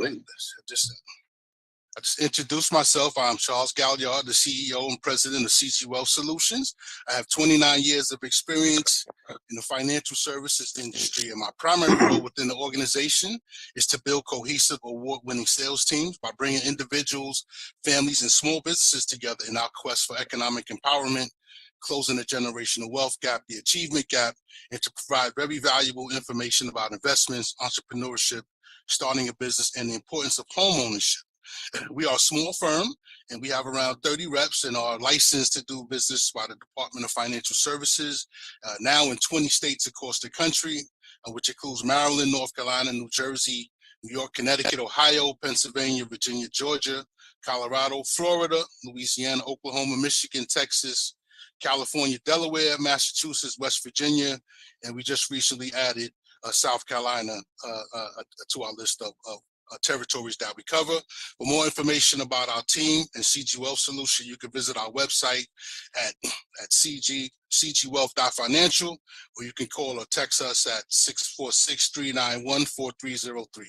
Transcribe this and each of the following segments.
I just introduced myself. I'm Charles Galliard, the CEO and president of CG Wealth Solutions. I have 29 years of experience in the financial services industry, and my primary role within the organization is to build cohesive, award-winning sales teams by bringing individuals, families, and small businesses together in our quest for economic empowerment, closing the generational wealth gap, the achievement gap, and to provide very valuable information about investments, entrepreneurship, starting a business, and the importance of home ownership. We are a small firm, and we have around 30 reps and are licensed to do business by the Department of Financial Services, now in 20 states across the country, which includes Maryland, North Carolina, New Jersey, New York, Connecticut, Ohio, Pennsylvania, Virginia, Georgia, Colorado, Florida, Louisiana, Oklahoma, Michigan, Texas, California, Delaware, Massachusetts, West Virginia, and we just recently added South Carolina to our list of territories that we cover. For more information about our team and CG Wealth Solution, you can visit our website at cgwealth.financial, or you can call or text us at 646-391-4303.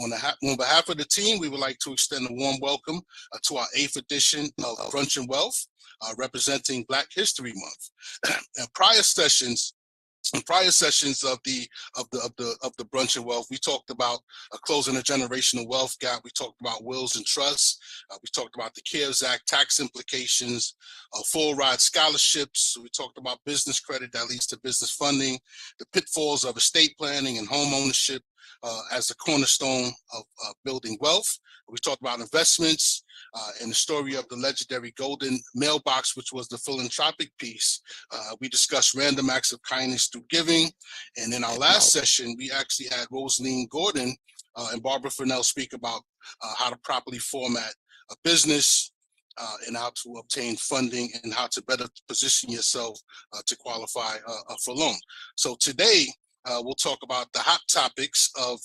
On behalf of the team, we would like to extend a warm welcome to our 8th edition of Brunch and Wealth, representing Black History Month. And prior sessions of the Brunch and Wealth, we talked about closing a generational wealth gap. We talked about wills and trusts. We talked about the CARES Act, tax implications, full ride scholarships. We talked about business credit that leads to business funding, the pitfalls of estate planning and home ownership as the cornerstone of building wealth. We talked about investments and the story of the legendary golden mailbox, which was the philanthropic piece. We discussed random acts of kindness through giving. And in our last session, we actually had Rosaline Gordon and Barbara Fennell speak about how to properly format a business and how to obtain funding and how to better position yourself to qualify for loans. So today, we'll talk about the hot topics of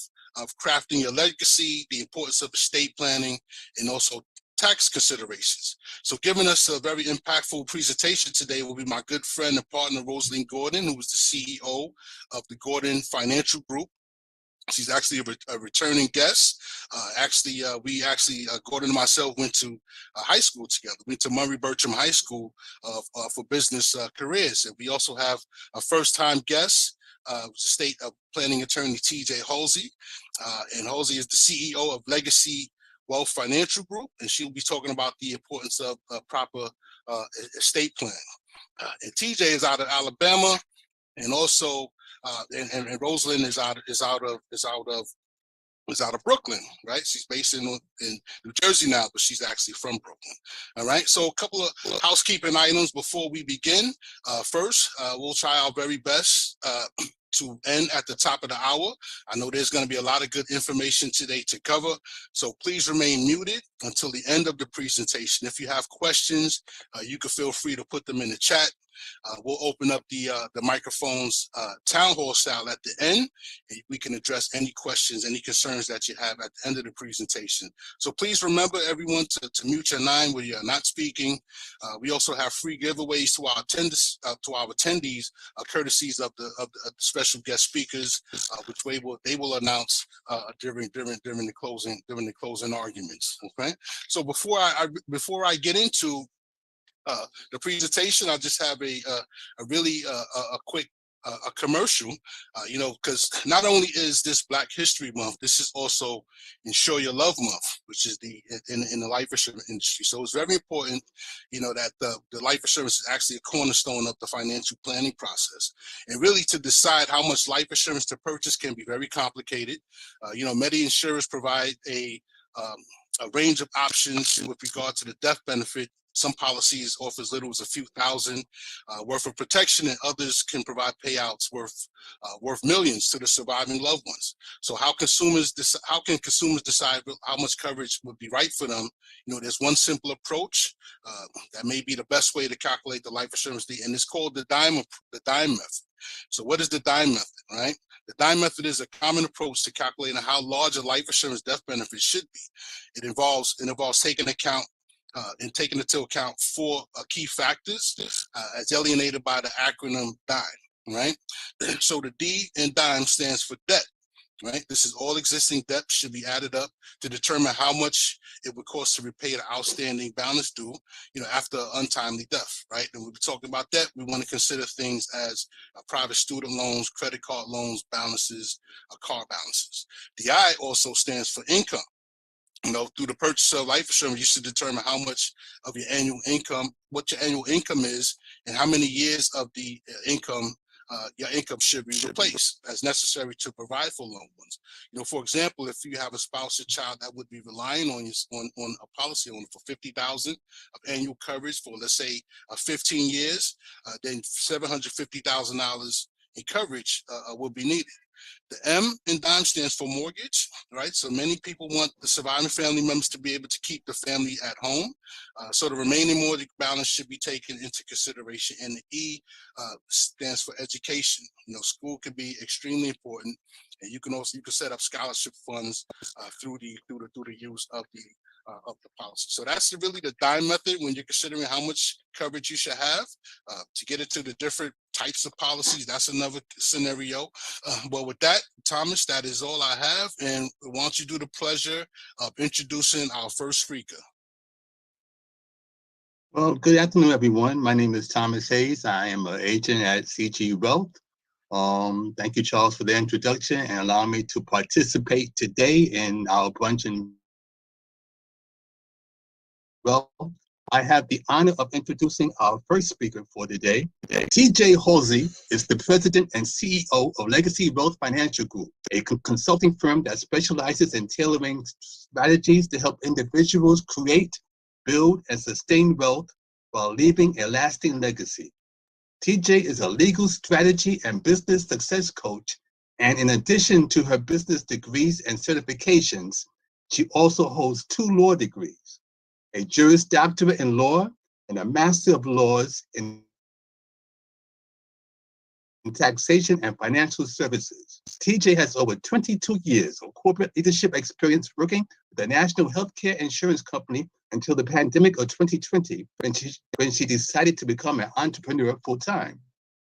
crafting your legacy, the importance of estate planning, and also tax considerations. So giving us a very impactful presentation today will be my good friend and partner, Rosaline Gordon, who is the CEO of the Gordon Financial Group. She's actually a returning guest. Gordon and myself went to high school together. We went to Murray Bertram High School for business careers. And we also have a first-time guest, State Planning Attorney TJ Halsey. And Halsey is the CEO of Legacy Wealth Financial Group, and she'll be talking about the importance of proper estate planning. And TJ is out of Alabama, and also and Rosalind is out of Brooklyn, right? She's based in New Jersey now, but she's actually from Brooklyn. All right. So a couple of housekeeping items before we begin. First, we'll try our very best to end at the top of the hour. I know there's going to be a lot of good information today to cover, so please remain muted until the end of the presentation. If you have questions, you can feel free to put them in the chat. We'll open up the microphones town hall style at the end, and we can address any questions, any concerns that you have at the end of the presentation. So please remember, everyone, to mute your line when you're not speaking. We also have free giveaways to our attendees, courtesies of the special guest speakers, which they will announce during the closing arguments. Okay. So before I get into the presentation, I'll just have a quick commercial, because not only is this Black History Month, this is also Insure Your Love Month, which is in the life insurance industry. So it's very important, that the life insurance is actually a cornerstone of the financial planning process. And really, to decide how much life insurance to purchase can be very complicated. Many insurers provide a range of options with regard to the death benefit. Some policies offer as little as a few thousand worth of protection, and others can provide payouts worth millions to the surviving loved ones. So how can consumers decide how much coverage would be right for them? There's one simple approach that may be the best way to calculate the life insurance need, and it's called the dime method. So what is the dime method, right? The dime method is a common approach to calculating how large a life insurance death benefit should be. It involves taking into account four key factors as delineated by the acronym DIME, right? So the D in DIME stands for debt, right? This is all existing debt should be added up to determine how much it would cost to repay the outstanding balance due, after untimely death, right? And when we're talking about debt, we want to consider things as private student loans, credit card loans, balances, car balances. The I also stands for income. Through the purchase of life insurance, you should determine how much of your annual income, what your annual income is, and how many years of the income your income should be replaced as necessary to provide for loved ones. For example, if you have a spouse or child that would be relying on you on a policy owner for $50,000 of annual coverage for, let's say, 15 years, then $750,000 in coverage will be needed. The M in DIME stands for mortgage, right? So many people want the surviving family members to be able to keep the family at home. So the remaining mortgage balance should be taken into consideration. And the E stands for education. School can be extremely important, and you can set up scholarship funds through the use of the policy. So that's really the DIME method when you're considering how much coverage you should have. To get into the different types of policies, that's another scenario. Well, with that, Thomas, that is all I have. And why don't you do the pleasure of introducing our first speaker? Well, good afternoon, everyone. My name is Thomas Hayes. I am an agent at CG Wealth. Thank you, Charles, for the introduction and allowing me to participate today in our brunch and wealth. I have the honor of introducing our first speaker for today. TJ Halsey is the president and CEO of Legacy Wealth Financial Group, a consulting firm that specializes in tailoring strategies to help individuals create, build, and sustain wealth while leaving a lasting legacy. TJ is a legal strategy and business success coach, and in addition to her business degrees and certifications, she also holds 2 law degrees, a Juris Doctorate in law and a Master of Laws in taxation and financial services. TJ has over 22 years of corporate leadership experience working with the National Healthcare Insurance Company until the pandemic of 2020, when she decided to become an entrepreneur full-time.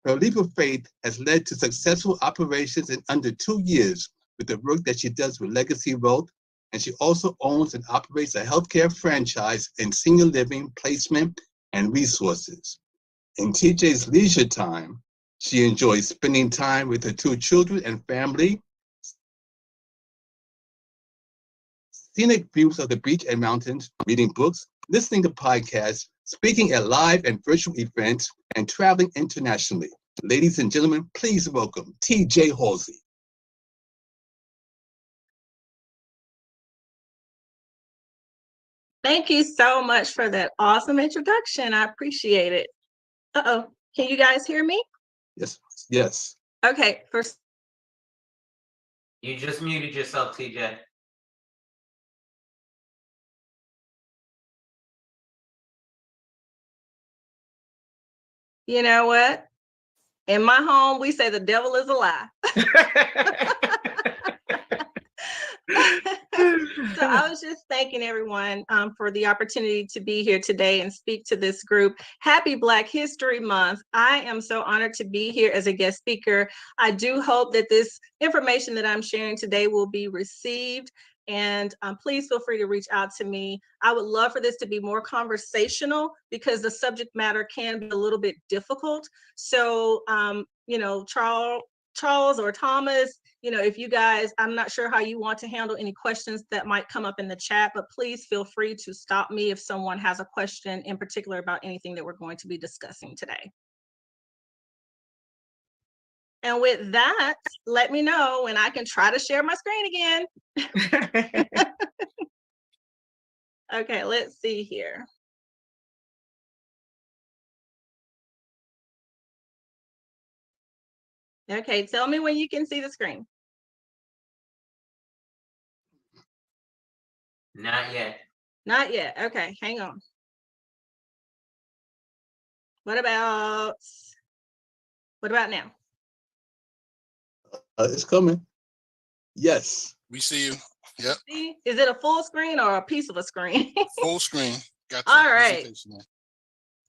Her legal faith has led to successful operations in under 2 years with the work that she does with Legacy Wealth, and she also owns and operates a healthcare franchise in senior living, placement, and resources. In TJ's leisure time, she enjoys spending time with her 2 children and family, scenic views of the beach and mountains, reading books, listening to podcasts, speaking at live and virtual events, and traveling internationally. Ladies and gentlemen, please welcome TJ Halsey. Thank you so much for that awesome introduction. I appreciate it. Uh-oh, can you guys hear me? Yes. Okay, first. You just muted yourself, TJ. You know what? In my home, we say the devil is a lie. So I was just thanking everyone for the opportunity to be here today and speak to this group. Happy Black History Month. I am so honored to be here as a guest speaker. I do hope that this information that I'm sharing today will be received, and please feel free to reach out to me. I would love for this to be more conversational because the subject matter can be a little bit difficult. So, Charles or Thomas, if you guys, I'm not sure how you want to handle any questions that might come up in the chat, but please feel free to stop me if someone has a question in particular about anything that we're going to be discussing today. And with that, let me know when I can try to share my screen again. Okay, let's see here. Okay, tell me when you can see the screen. Not yet. Not yet. Okay, hang on. What about now? It's coming. Yes. We see you. Yep. See? Is it a full screen or a piece of a screen? Full screen. Gotcha. All right.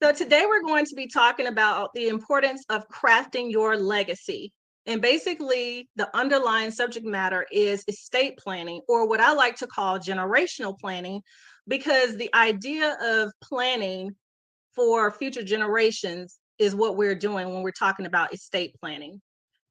So today we're going to be talking about the importance of crafting your legacy. And basically, the underlying subject matter is estate planning, or what I like to call generational planning, because the idea of planning for future generations is what we're doing when we're talking about estate planning.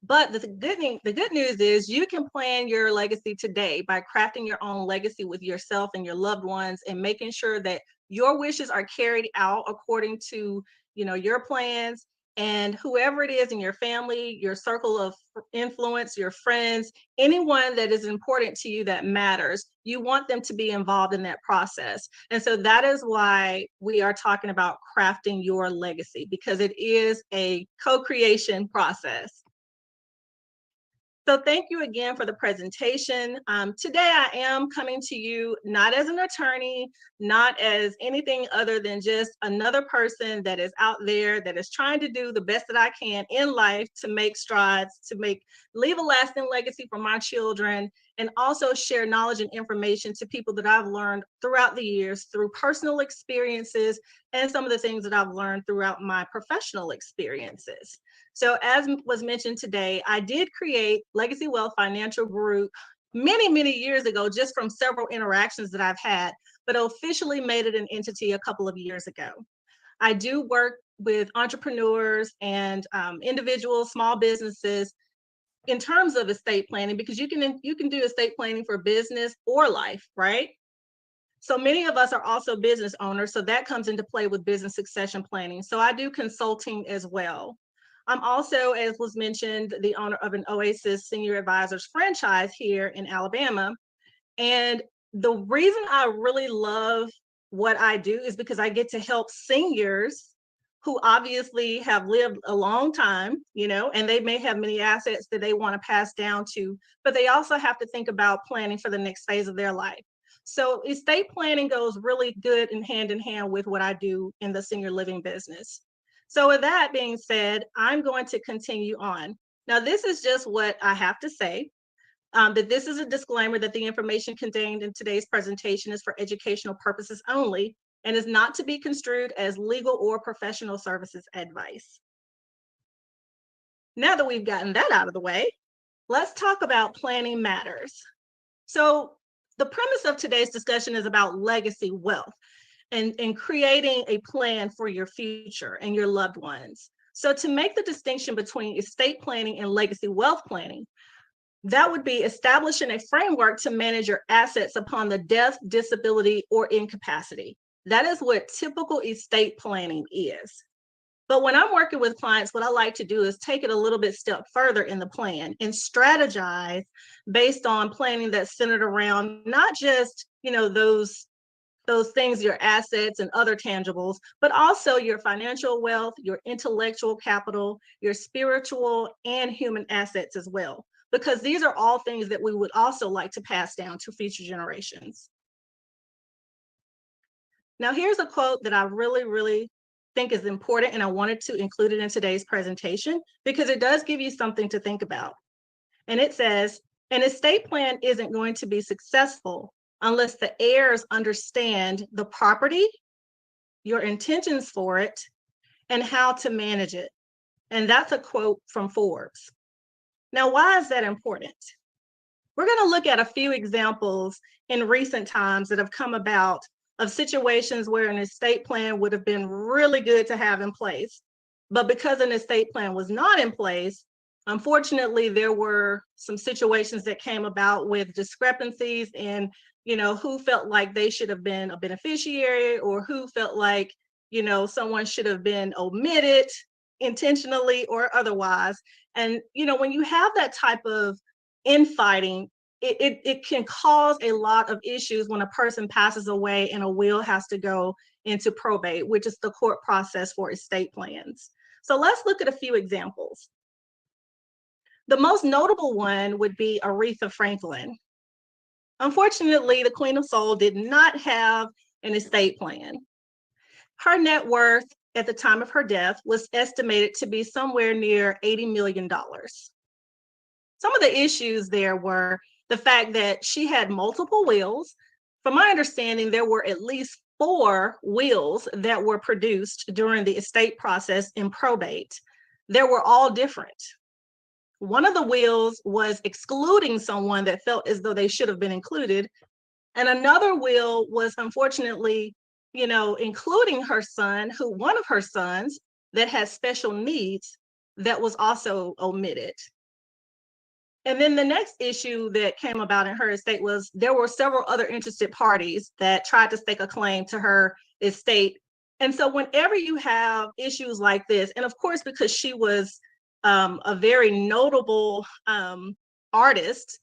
But the good news is you can plan your legacy today by crafting your own legacy with yourself and your loved ones, and making sure that your wishes are carried out according to, your plans, and whoever it is in your family, your circle of influence, your friends, anyone that is important to you that matters, you want them to be involved in that process. And so that is why we are talking about crafting your legacy, because it is a co-creation process. So thank you again for the presentation. Today I am coming to you not as an attorney, not as anything other than just another person that is out there that is trying to do the best that I can in life to make strides, to leave a lasting legacy for my children, and also share knowledge and information to people that I've learned throughout the years through personal experiences and some of the things that I've learned throughout my professional experiences. So as was mentioned today, I did create Legacy Wealth Financial Group many, many years ago, just from several interactions that I've had, but officially made it an entity a couple of years ago. I do work with entrepreneurs and individuals, small businesses, in terms of estate planning, because you can do estate planning for business or life, right? So many of us are also business owners, so that comes into play with business succession planning. So I do consulting as well. I'm also, as was mentioned, the owner of an Oasis Senior Advisors franchise here in Alabama. And the reason I really love what I do is because I get to help seniors who obviously have lived a long time, and they may have many assets that they want to pass down to, but they also have to think about planning for the next phase of their life. So estate planning goes really good in hand with what I do in the senior living business. So with that being said, I'm going to continue on. Now, this is just what I have to say, that this is a disclaimer that the information contained in today's presentation is for educational purposes only and is not to be construed as legal or professional services advice. Now that we've gotten that out of the way, let's talk about planning matters. So the premise of today's discussion is about legacy wealth and creating a plan for your future and your loved ones. So to make the distinction between estate planning and legacy wealth planning, that would be establishing a framework to manage your assets upon the death, disability, or incapacity. That is what typical estate planning is. But when I'm working with clients, what I like to do is take it a little bit step further in the plan and strategize based on planning that's centered around not just, those things, your assets and other tangibles, but also your financial wealth, your intellectual capital, your spiritual and human assets as well, because these are all things that we would also like to pass down to future generations. Now, here's a quote that I really, really think is important, and I wanted to include it in today's presentation because it does give you something to think about. And it says, an estate plan isn't going to be successful unless the heirs understand the property, your intentions for it, and how to manage it. And that's a quote from Forbes. Now, why is that important? We're going to look at a few examples in recent times that have come about of situations where an estate plan would have been really good to have in place. But because an estate plan was not in place, unfortunately, there were some situations that came about with discrepancies in who felt like they should have been a beneficiary, or who felt like, someone should have been omitted intentionally or otherwise. And, when you have that type of infighting, it can cause a lot of issues when a person passes away and a will has to go into probate, which is the court process for estate plans. So let's look at a few examples. The most notable one would be Aretha Franklin. Unfortunately, the Queen of Soul did not have an estate plan. Her net worth at the time of her death was estimated to be somewhere near $80 million. Some of the issues there were the fact that she had multiple wills. From my understanding, there were at least 4 wills that were produced during the estate process in probate. They were all different. One of the wills was excluding someone that felt as though they should have been included. And another will was unfortunately, including her son, one of her sons that has special needs, that was also omitted. And then the next issue that came about in her estate was there were several other interested parties that tried to stake a claim to her estate. And so whenever you have issues like this, and of course, because she was a very notable artist,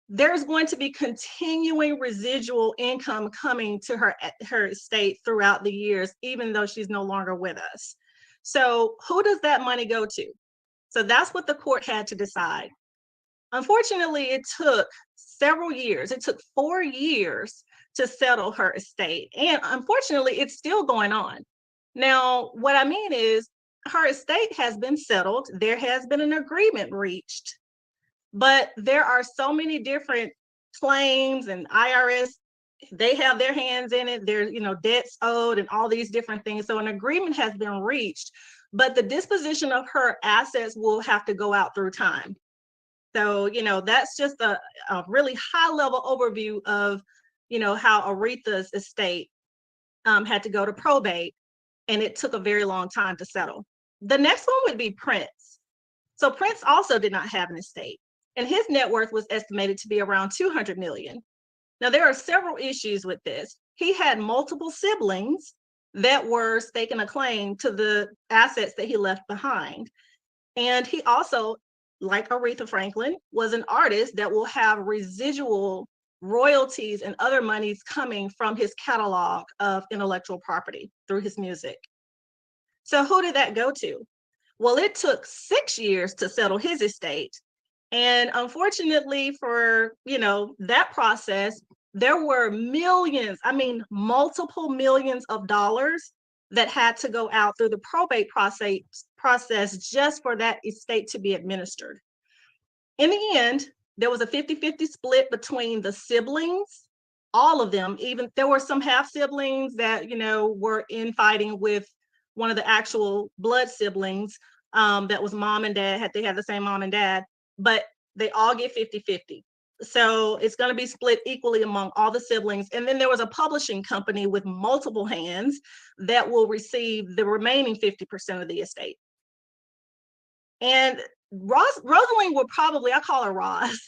there's going to be continuing residual income coming to her estate throughout the years, even though she's no longer with us. So who does that money go to? So that's what the court had to decide. Unfortunately, it took several years. It took 4 years to settle her estate. And unfortunately, it's still going on. Now, what I mean is her estate has been settled. There has been an agreement reached, but there are so many different claims, and IRS, they have their hands in it. There's, debts owed and all these different things. So an agreement has been reached, but the disposition of her assets will have to go out through time. So, that's just a really high level overview of, how Aretha's estate had to go to probate, and it took a very long time to settle. The next one would be Prince. So Prince also did not have an estate, and his net worth was estimated to be around $200 million. Now, there are several issues with this. He had multiple siblings that were staking a claim to the assets that he left behind. And he also, like Aretha Franklin, was an artist that will have residual royalties and other monies coming from his catalog of intellectual property through his music. So who did that go to? Well, it took 6 years to settle his estate. And unfortunately for, that process, there were millions, multiple millions of dollars that had to go out through the probate process just for that estate to be administered. In the end, there was a 50-50 split between the siblings, all of them. Even there were some half siblings that, were infighting with one of the actual blood siblings that was mom and dad, they had the same mom and dad, but they all get 50-50. So it's going to be split equally among all the siblings. And then there was a publishing company with multiple hands that will receive the remaining 50% of the estate. And Rosalind will probably, I call her Roz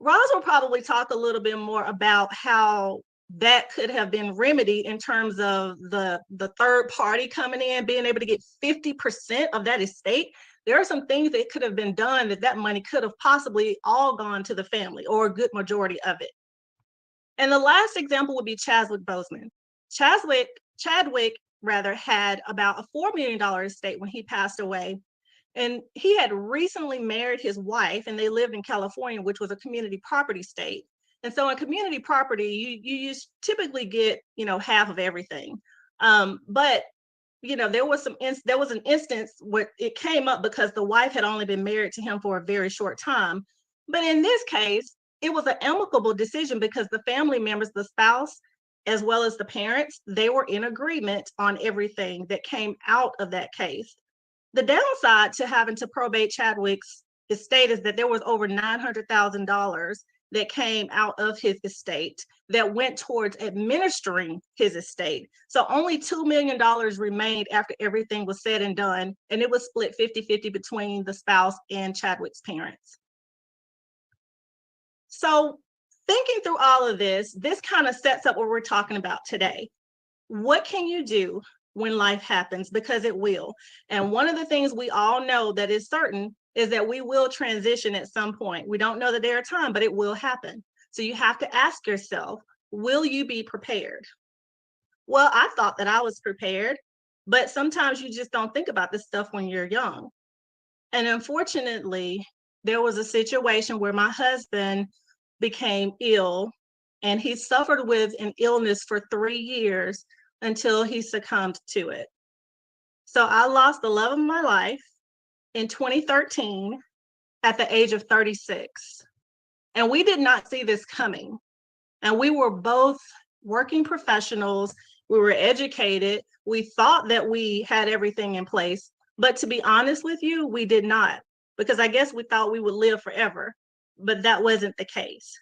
will probably talk a little bit more about how that could have been remedied in terms of the third party coming in, being able to get 50% of that estate. There are some things that could have been done that money could have possibly all gone to the family, or a good majority of it. And the last example would be Chadwick Boseman. Chadwick had about a $4 million estate when he passed away. And he had recently married his wife, and they lived in California, which was a community property state. And so in community property, you typically get, half of everything. But there was an instance where it came up because the wife had only been married to him for a very short time. But in this case, it was an amicable decision because the family members, the spouse, as well as the parents, they were in agreement on everything that came out of that case. The downside to having to probate Chadwick's estate is that there was over $900,000 that came out of his estate that went towards administering his estate. So only $2 million remained after everything was said and done, and it was split 50-50 between the spouse and Chadwick's parents. So thinking through all of this kind of sets up what we're talking about today. What can you do when life happens? Because it will. And one of the things we all know that is certain is that we will transition at some point. We don't know the day or time, but it will happen. So you have to ask yourself, will you be prepared? Well, I thought that I was prepared, but sometimes you just don't think about this stuff when you're young. And unfortunately, there was a situation where my husband became ill, and he suffered with an illness for 3 years until he succumbed to it. So I lost the love of my life in 2013 at the age of 36. And we did not see this coming. And we were both working professionals. We were educated. We thought that we had everything in place. But to be honest with you, we did not. because I guess we thought we would live forever, but that wasn't the case.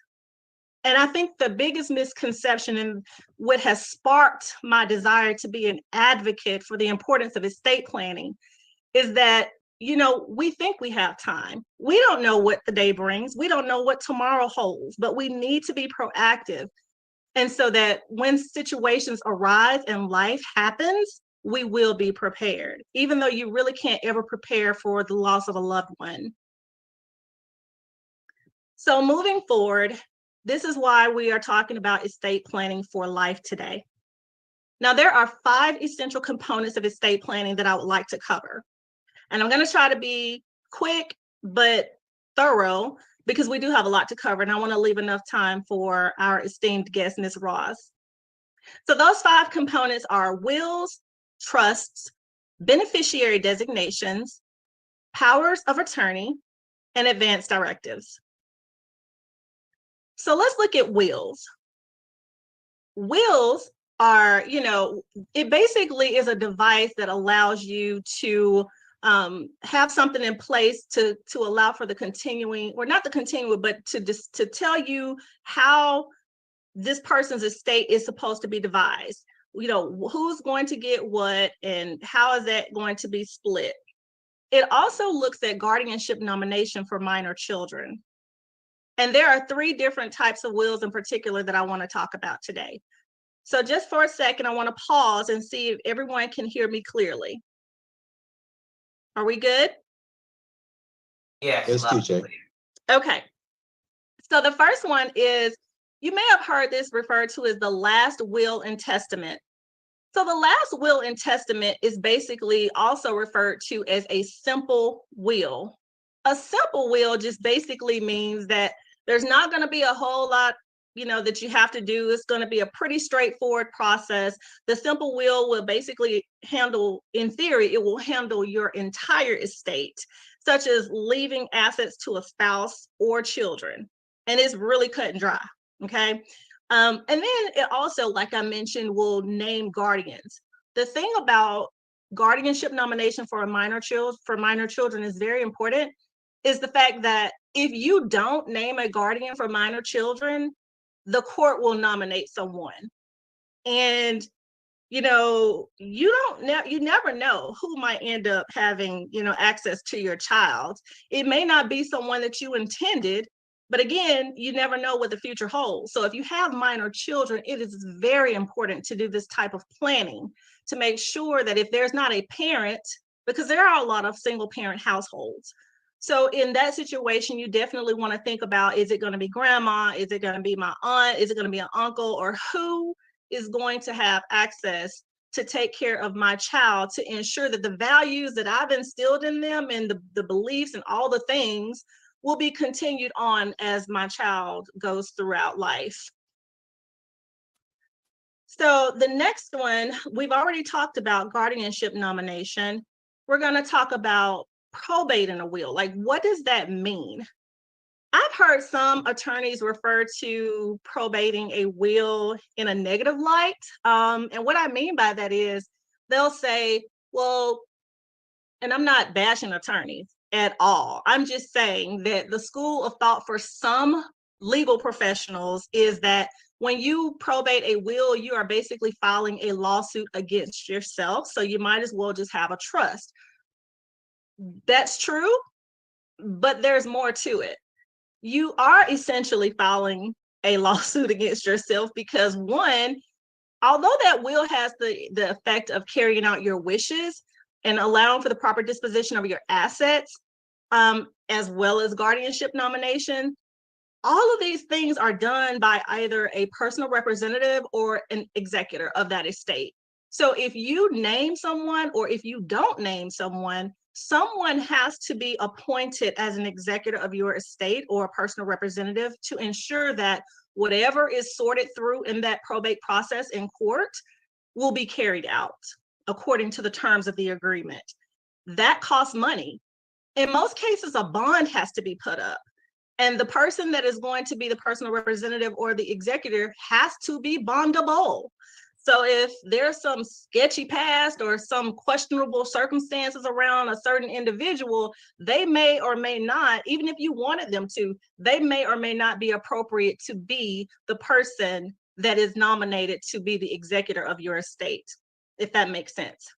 And I think the biggest misconception and what has sparked my desire to be an advocate for the importance of estate planning is that, we think we have time. We don't know what the day brings. We don't know what tomorrow holds, but we need to be proactive. And so that when situations arise and life happens, we will be prepared, even though you really can't ever prepare for the loss of a loved one. So moving forward, this is why we are talking about estate planning for life today. Now, there are 5 essential components of estate planning that I would like to cover. And I'm going to try to be quick, but thorough, because we do have a lot to cover. And I want to leave enough time for our esteemed guest, Ms. Ross. So those 5 components are wills, trusts, beneficiary designations, powers of attorney, and advance directives. So let's look at wills. Wills are, it basically is a device that allows you to have something in place to allow for the continuing, or not the continuing, but to tell you how this person's estate is supposed to be devised. Who's going to get what and how is that going to be split. It also looks at guardianship nomination for minor children. And there are 3 different types of wills in particular that I want to talk about today. So just for a second, I want to pause and see if everyone can hear me clearly. Are we good? Yes, Yes, TJ. Okay. So the first one is, you may have heard this referred to as the last will and testament. So the last will and testament is basically also referred to as a simple will. A simple will just basically means that there's not going to be a whole lot that you have to do. It's going to be a pretty straightforward process. The simple will basically handle, in theory, it will handle your entire estate, such as leaving assets to a spouse or children. And it's really cut and dry, okay? And then it also, like I mentioned, will name guardians. The thing about guardianship nomination for minor children is very important, is the fact that if you don't name a guardian for minor children, the court will nominate someone. And you never know who might end up having access to your child. It may not be someone that you intended, but again, you never know what the future holds. So if you have minor children, it is very important to do this type of planning to make sure that if there's not a parent, because there are a lot of single parent households. So in that situation, you definitely want to think about, is it going to be grandma? Is it going to be my aunt? Is it going to be an uncle? Or who is going to have access to take care of my child to ensure that the values that I've instilled in them and the beliefs and all the things will be continued on as my child goes throughout life. So the next one, we've already talked about guardianship nomination. We're going to talk about probate in a will. Like, what does that mean? I've heard some attorneys refer to probating a will in a negative light. And what I mean by that is they'll say, well, and I'm not bashing attorneys at all. I'm just saying that the school of thought for some legal professionals is that when you probate a will, you are basically filing a lawsuit against yourself. So you might as well just have a trust. That's true, but there's more to it. You are essentially filing a lawsuit against yourself because, one, although that will has the effect of carrying out your wishes and allowing for the proper disposition of your assets, as well as guardianship nomination, all of these things are done by either a personal representative or an executor of that estate. So if you name someone or if you don't name someone, someone has to be appointed as an executor of your estate or a personal representative to ensure that whatever is sorted through in that probate process in court will be carried out according to the terms of the agreement. That costs money. In most cases, a bond has to be put up. And the person that is going to be the personal representative or the executor has to be bondable. So if there's some sketchy past or some questionable circumstances around a certain individual, they may or may not, even if you wanted them to, they may or may not be appropriate to be the person that is nominated to be the executor of your estate, if that makes sense.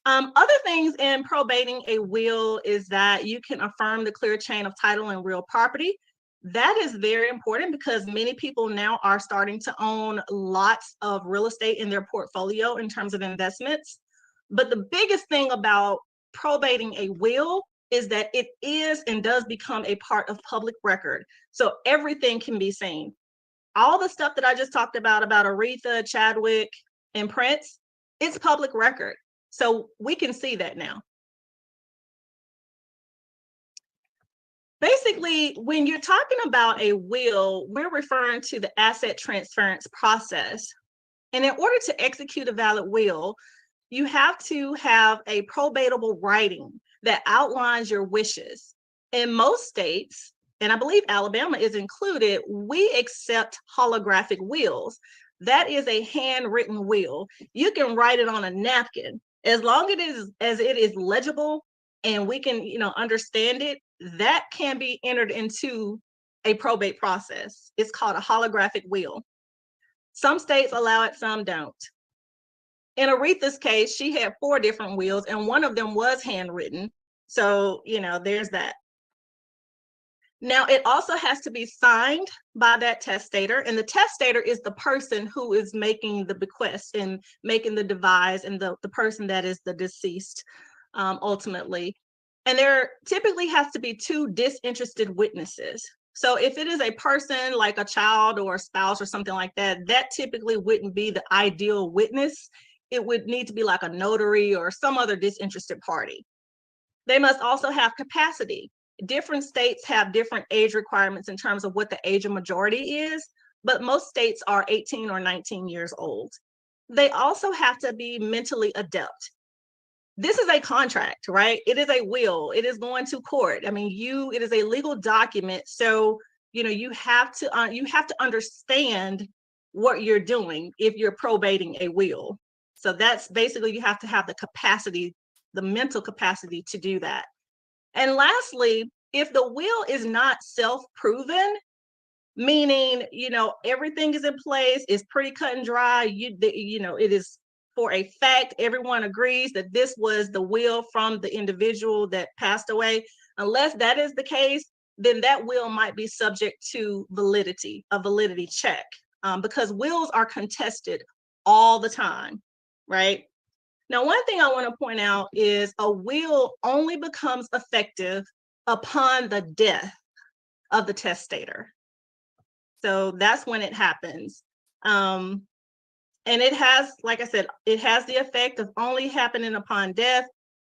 Other things in probating a will is that you can affirm the clear chain of title and real property. That is very important because many people now are starting to own lots of real estate in their portfolio in terms of investments. But the biggest thing about probating a will is that it is and does become a part of public record. So everything can be seen. All the stuff that I just talked about Aretha, Chadwick, and Prince, it's public record. So we can see that now. Basically, when you're talking about a will, we're referring to the asset transference process. And in order to execute a valid will, you have to have a probatable writing that outlines your wishes. In most states, and I believe Alabama is included, we accept holographic wills. That is a handwritten will. You can write it on a napkin. As long as it is legible and we can, understand it, that can be entered into a probate process. It's called a holographic will. Some states allow it, some don't. In Aretha's case, she had 4 different wills and one of them was handwritten. So, there's that. Now, it also has to be signed by that testator, and the testator is the person who is making the bequest and making the devise, and the person that is the deceased ultimately. And there typically has to be 2 disinterested witnesses. So if it is a person like a child or a spouse or something like that, that typically wouldn't be the ideal witness. It would need to be like a notary or some other disinterested party. They must also have capacity. Different states have different age requirements in terms of what the age of majority is, but most states are 18 or 19 years old. They also have to be mentally adept. This is a contract, right? It is a will. It is going to court. I mean, it is a legal document. So, you have to understand what you're doing if you're probating a will. So that's basically, you have to have the capacity, the mental capacity to do that. And lastly, if the will is not self-proven, meaning, everything is in place, it's pretty cut and dry, it is for a fact, everyone agrees that this was the will from the individual that passed away. Unless that is the case, then that will might be subject to a validity check, because wills are contested all the time, right? Now, one thing I want to point out is a will only becomes effective upon the death of the testator. So that's when it happens. And it has, like I said, it has the effect of only happening upon death.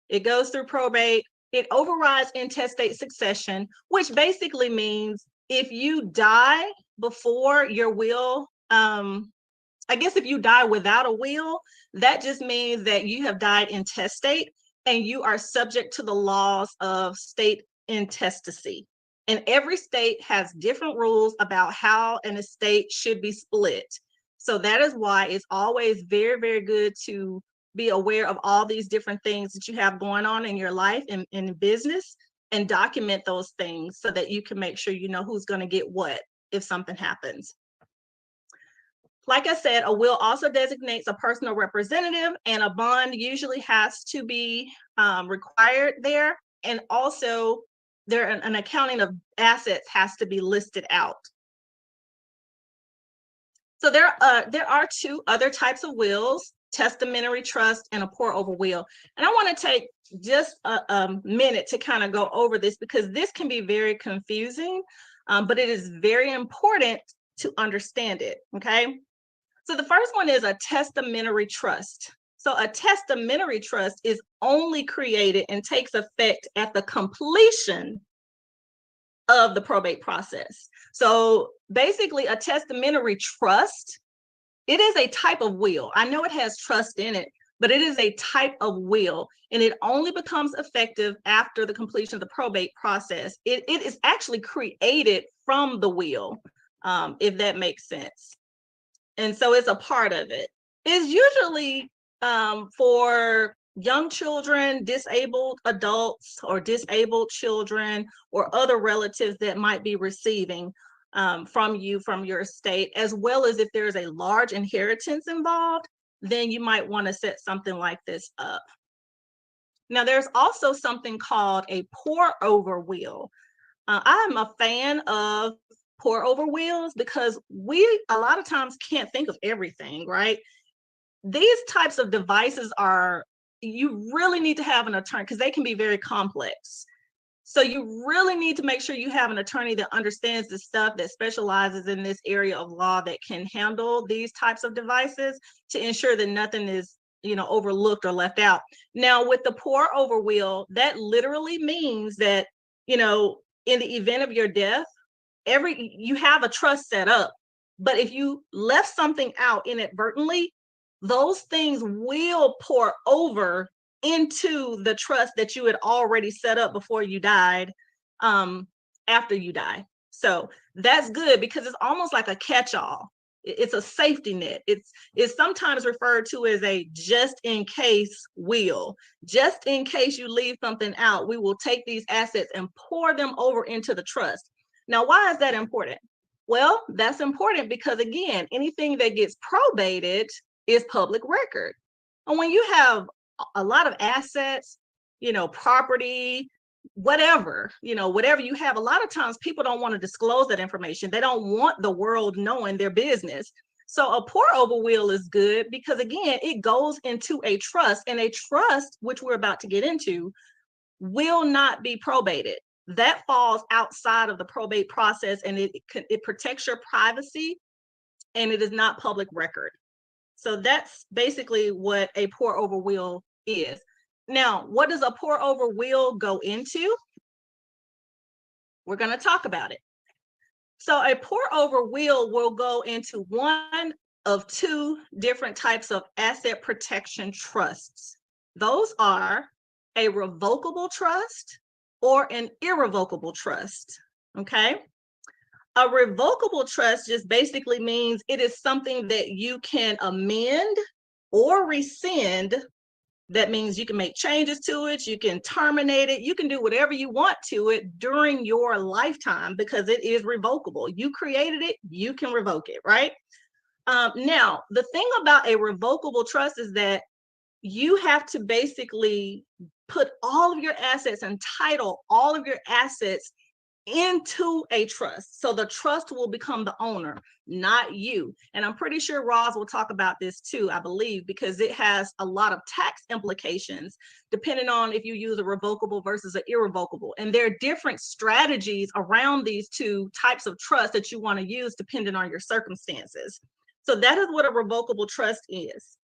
It goes through probate. It overrides intestate succession, which basically means if you die before your will, I guess if you die without a will, that just means that you have died intestate and you are subject to the laws of state intestacy. And every state has different rules about how an estate should be split. So that is why it's always very, very good to be aware of all these different things that you have going on in your life and in business, and document those things so that you can make sure you know who's going to get what if something happens. Like I said, a will also designates a personal representative, and a bond usually has to be required there. And also an accounting of assets has to be listed out. So there are 2 other types of wills: testamentary trust and a pour-over will. And I want to take just a minute to kind of go over this, because this can be very confusing, but it is very important to understand it, okay? So the first one is a testamentary trust. So a testamentary trust is only created and takes effect at the completion of the probate process. So basically, a testamentary trust, it is a type of will. I know it has trust in it, but it is a type of will, and it only becomes effective after the completion of the probate process. It is actually created from the will, if that makes sense. And so it's a part of it. It's usually for young children, disabled adults, or disabled children, or other relatives that might be receiving from you, from your estate, as well as if there's a large inheritance involved, then you might want to set something like this up. Now, there's also something called a pour over will. I'm a fan of pour over wills because we a lot of times can't think of everything, right? These types of devices you really need to have an attorney because they can be very complex. So you really need to make sure you have an attorney that understands the stuff, that specializes in this area of law, that can handle these types of devices to ensure that nothing is, overlooked or left out. Now, with the pour over will, that literally means that, in the event of your death, you have a trust set up, but if you left something out inadvertently, those things will pour over into the trust that you had already set up before you died, after you die. So that's good because it's almost like a catch-all. It's a safety net. It's sometimes referred to as a just in case will. Just in case you leave something out, we will take these assets and pour them over into the trust. Now, why is that important? Well, that's important because, again, anything that gets probated is public record. And when you have a lot of assets, property, whatever you have, a lot of times people don't want to disclose that information. They don't want the world knowing their business. So a pour over will is good because, again, it goes into a trust, and a trust, which we're about to get into, will not be probated. That falls outside of the probate process, and it protects your privacy, and it is not public record. So that's basically what a pour over will is. Now, what does a pour over will go into? We're going to talk about it. So a pour over will go into one of two different types of asset protection trusts. Those are a revocable trust or an irrevocable trust. Okay. A revocable trust just basically means it is something that you can amend or rescind. That means you can make changes to it, you can terminate it, you can do whatever you want to it during your lifetime because it is revocable. You created it, you can revoke it, right? Now, the thing about a revocable trust is that you have to basically put all of your assets and title all of your assets into a trust. So the trust will become the owner, not you. And I'm pretty sure Roz will talk about this too, I believe, because it has a lot of tax implications depending on if you use a revocable versus an irrevocable. And there are different strategies around these two types of trust that you want to use depending on your circumstances. So that is what a revocable trust is.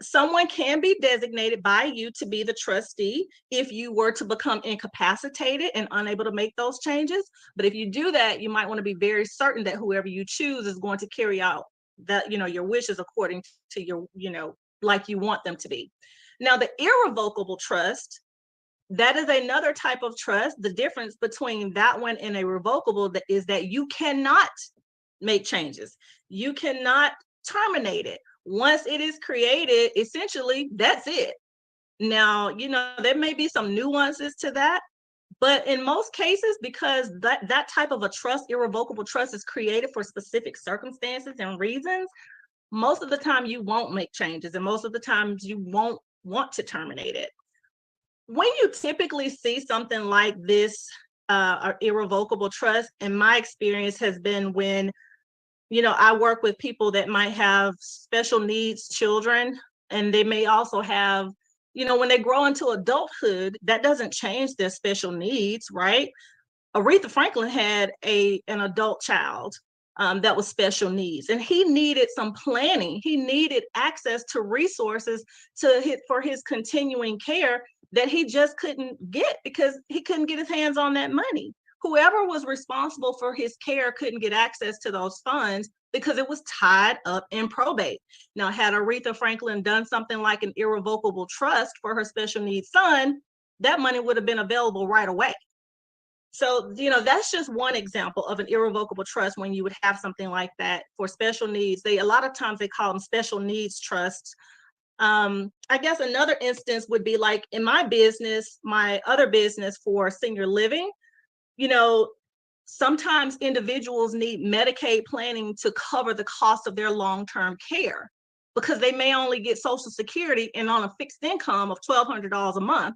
Someone can be designated by you to be the trustee if you were to become incapacitated and unable to make those changes. But if you do that, you might want to be very certain that whoever you choose is going to carry out that, your wishes according to your, like you want them to be. Now, the irrevocable trust, that is another type of trust. The difference between that one and a revocable is that you cannot make changes. You cannot terminate it. Once it is created, essentially, that's it. Now, there may be some nuances to that, but in most cases, because that type of a trust, irrevocable trust, is created for specific circumstances and reasons, most of the time you won't make changes, and most of the times you won't want to terminate it. When you typically see something like this, irrevocable trust, in my experience, has been when I work with people that might have special needs children, and they may also have, when they grow into adulthood, that doesn't change their special needs, right? Aretha Franklin had an adult child that was special needs, and he needed some planning. He needed access to resources for his continuing care that he just couldn't get because he couldn't get his hands on that money. Whoever was responsible for his care couldn't get access to those funds because it was tied up in probate. Now, had Aretha Franklin done something like an irrevocable trust for her special needs son, that money would have been available right away. So, that's just one example of an irrevocable trust when you would have something like that for special needs. A lot of times they call them special needs trusts. I guess another instance would be like in my business, my other business for senior living, sometimes individuals need Medicaid planning to cover the cost of their long-term care because they may only get Social Security and on a fixed income of $1,200 a month.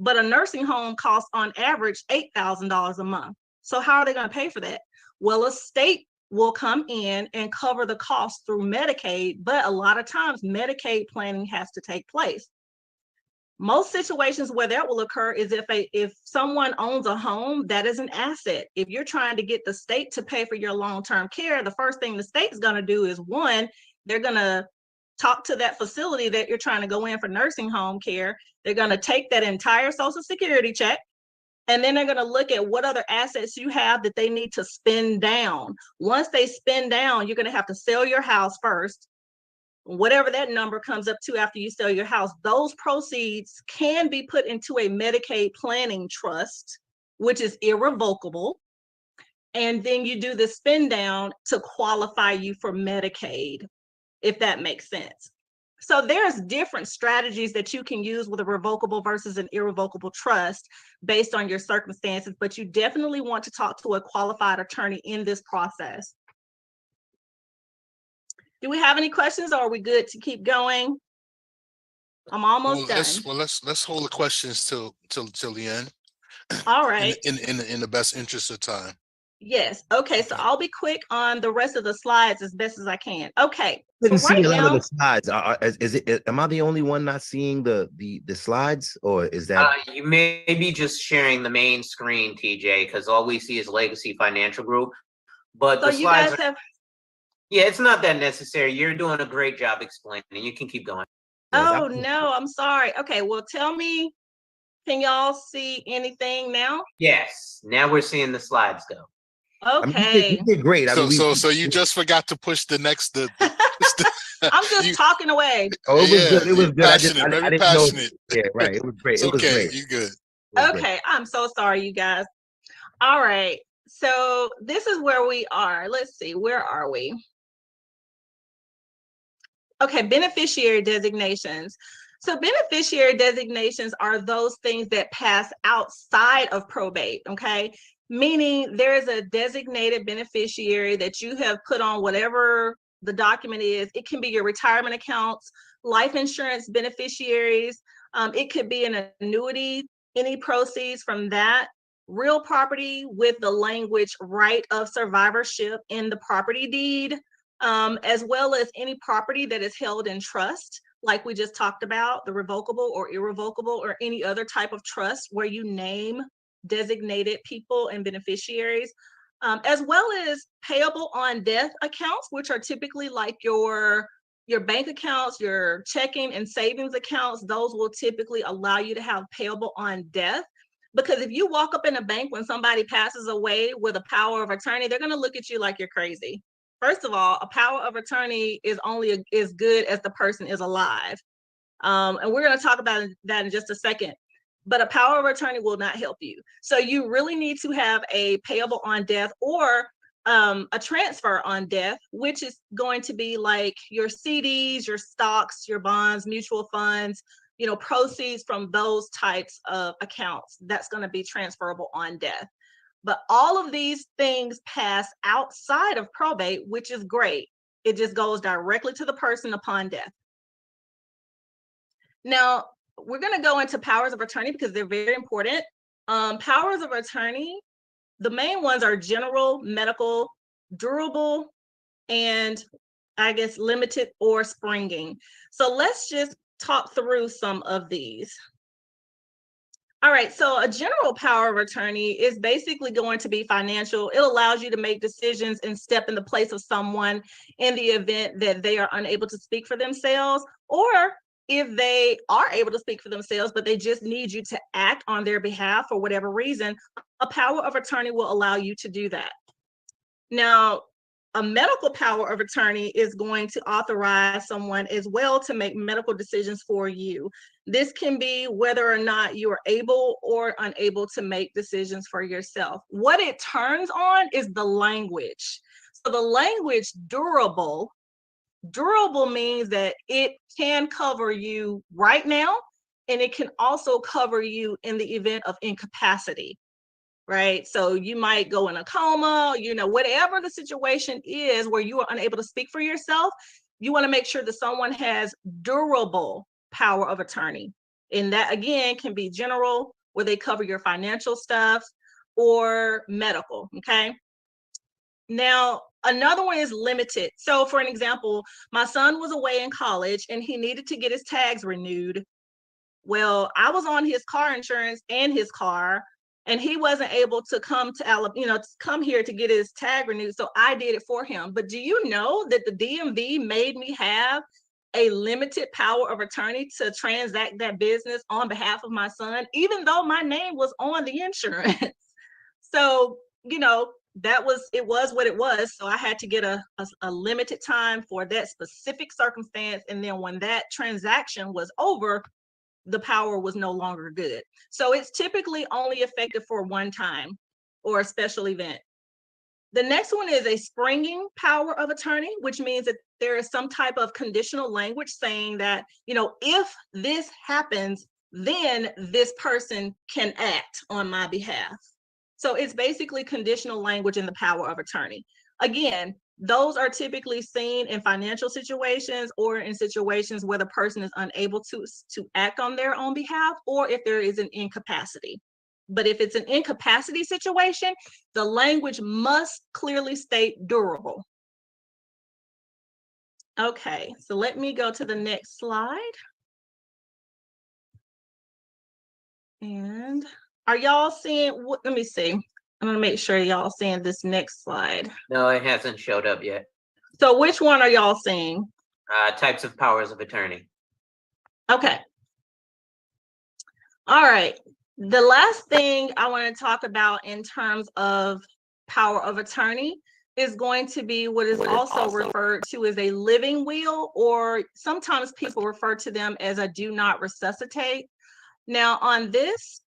But a nursing home costs on average $8,000 a month. So how are they going to pay for that? Well, a state will come in and cover the cost through Medicaid, but a lot of times Medicaid planning has to take place. Most situations where that will occur is if someone owns a home, that is an asset. If you're trying to get the state to pay for your long-term care, the first thing the state's going to do is, one, they're going to talk to that facility that you're trying to go in for nursing home care. They're going to take that entire Social Security check, and then they're going to look at what other assets you have that they need to spend down. Once they spend down, you're going to have to sell your house first. Whatever that number comes up to after you sell your house, those proceeds can be put into a Medicaid planning trust, which is irrevocable. And then you do the spend down to qualify you for Medicaid, if that makes sense. So there's different strategies that you can use with a revocable versus an irrevocable trust based on your circumstances, but you definitely want to talk to a qualified attorney in this process. Do we have any questions, or are we good to keep going? I'm almost done. Let's hold the questions till the end. All right. In the best interest of time. Yes. Okay. So I'll be quick on the rest of the slides as best as I can. Okay. Couldn't So see right a lot now, of the slides. Is it? Am I the only one not seeing the slides, or is that? You may be just sharing the main screen, TJ, because all we see is Legacy Financial Group. But so the you slides guys have. Yeah, it's not that necessary. You're doing a great job explaining. You can keep going. Oh no, I'm sorry. Okay. Well, tell me. Can y'all see anything now? Yes. Now we're seeing the slides go. Okay. You did great. So you just forgot to push the next. I'm just talking away. Oh, it was good. It was good. Passionate, I very didn't passionate. know. Yeah, right. It was great. It's It was okay. great. You good? Okay. I'm so sorry, you guys. All right. So this is where we are. Let's see. Where are we? Okay. Beneficiary designations. So beneficiary designations are those things that pass outside of probate. Okay. Meaning there is a designated beneficiary that you have put on whatever the document is. It can be your retirement accounts, life insurance beneficiaries. It could be an annuity, any proceeds from that, real property with the language right of survivorship in the property deed, as well as any property that is held in trust, like we just talked about, the revocable or irrevocable or any other type of trust where you name designated people and beneficiaries, as well as payable on death accounts, which are typically like your bank accounts, your checking and savings accounts. Those will typically allow you to have payable on death. Because if you walk up in a bank when somebody passes away with a power of attorney, they're going to look at you like you're crazy. First of all, a power of attorney is only as good as the person is alive. And we're going to talk about that in just a second. But a power of attorney will not help you. So you really need to have a payable on death or a transfer on death, which is going to be like your CDs, your stocks, your bonds, mutual funds, proceeds from those types of accounts. That's going to be transferable on death. But all of these things pass outside of probate, which is great. It just goes directly to the person upon death. Now, we're going to go into powers of attorney because they're very important. Powers of attorney, the main ones are general, medical, durable, and I guess limited or springing. So let's just talk through some of these. All right, so a general power of attorney is basically going to be financial. It allows you to make decisions and step in the place of someone in the event that they are unable to speak for themselves, or if they are able to speak for themselves, but they just need you to act on their behalf for whatever reason, a power of attorney will allow you to do that. Now, a medical power of attorney is going to authorize someone as well to make medical decisions for you. This can be whether or not you are able or unable to make decisions for yourself. What it turns on is the language. So the language durable means that it can cover you right now, and it can also cover you in the event of incapacity. Right? So you might go in a coma, whatever the situation is where you are unable to speak for yourself, you want to make sure that someone has durable power of attorney. And that, again, can be general, where they cover your financial stuff, or medical, okay? Now, another one is limited. So for an example, my son was away in college and he needed to get his tags renewed. Well, I was on his car insurance and his car, and he wasn't able to come to Alabama, to come here to get his tag renewed. So I did it for him. But do you know that the DMV made me have a limited power of attorney to transact that business on behalf of my son, even though my name was on the insurance? So, it was what it was. So I had to get a limited time for that specific circumstance. And then when that transaction was over, the power was no longer good. So it's typically only effective for one time or a special event. The next one is a springing power of attorney, which means that there is some type of conditional language saying that, if this happens, then this person can act on my behalf. So it's basically conditional language in the power of attorney. Again, those are typically seen in financial situations or in situations where the person is unable to act on their own behalf, or if there is an incapacity. But if it's an incapacity situation, the language must clearly state durable. Okay, so let me go to the next slide. And are y'all seeing, let me see. I'm gonna make sure y'all seeing this next slide. No, it hasn't showed up yet. So which one are y'all seeing? Types of powers of attorney. Okay. All right. The last thing I want to talk about in terms of power of attorney is going to be what is also referred to as a living will, or sometimes people refer to them as a do not resuscitate. Now on this,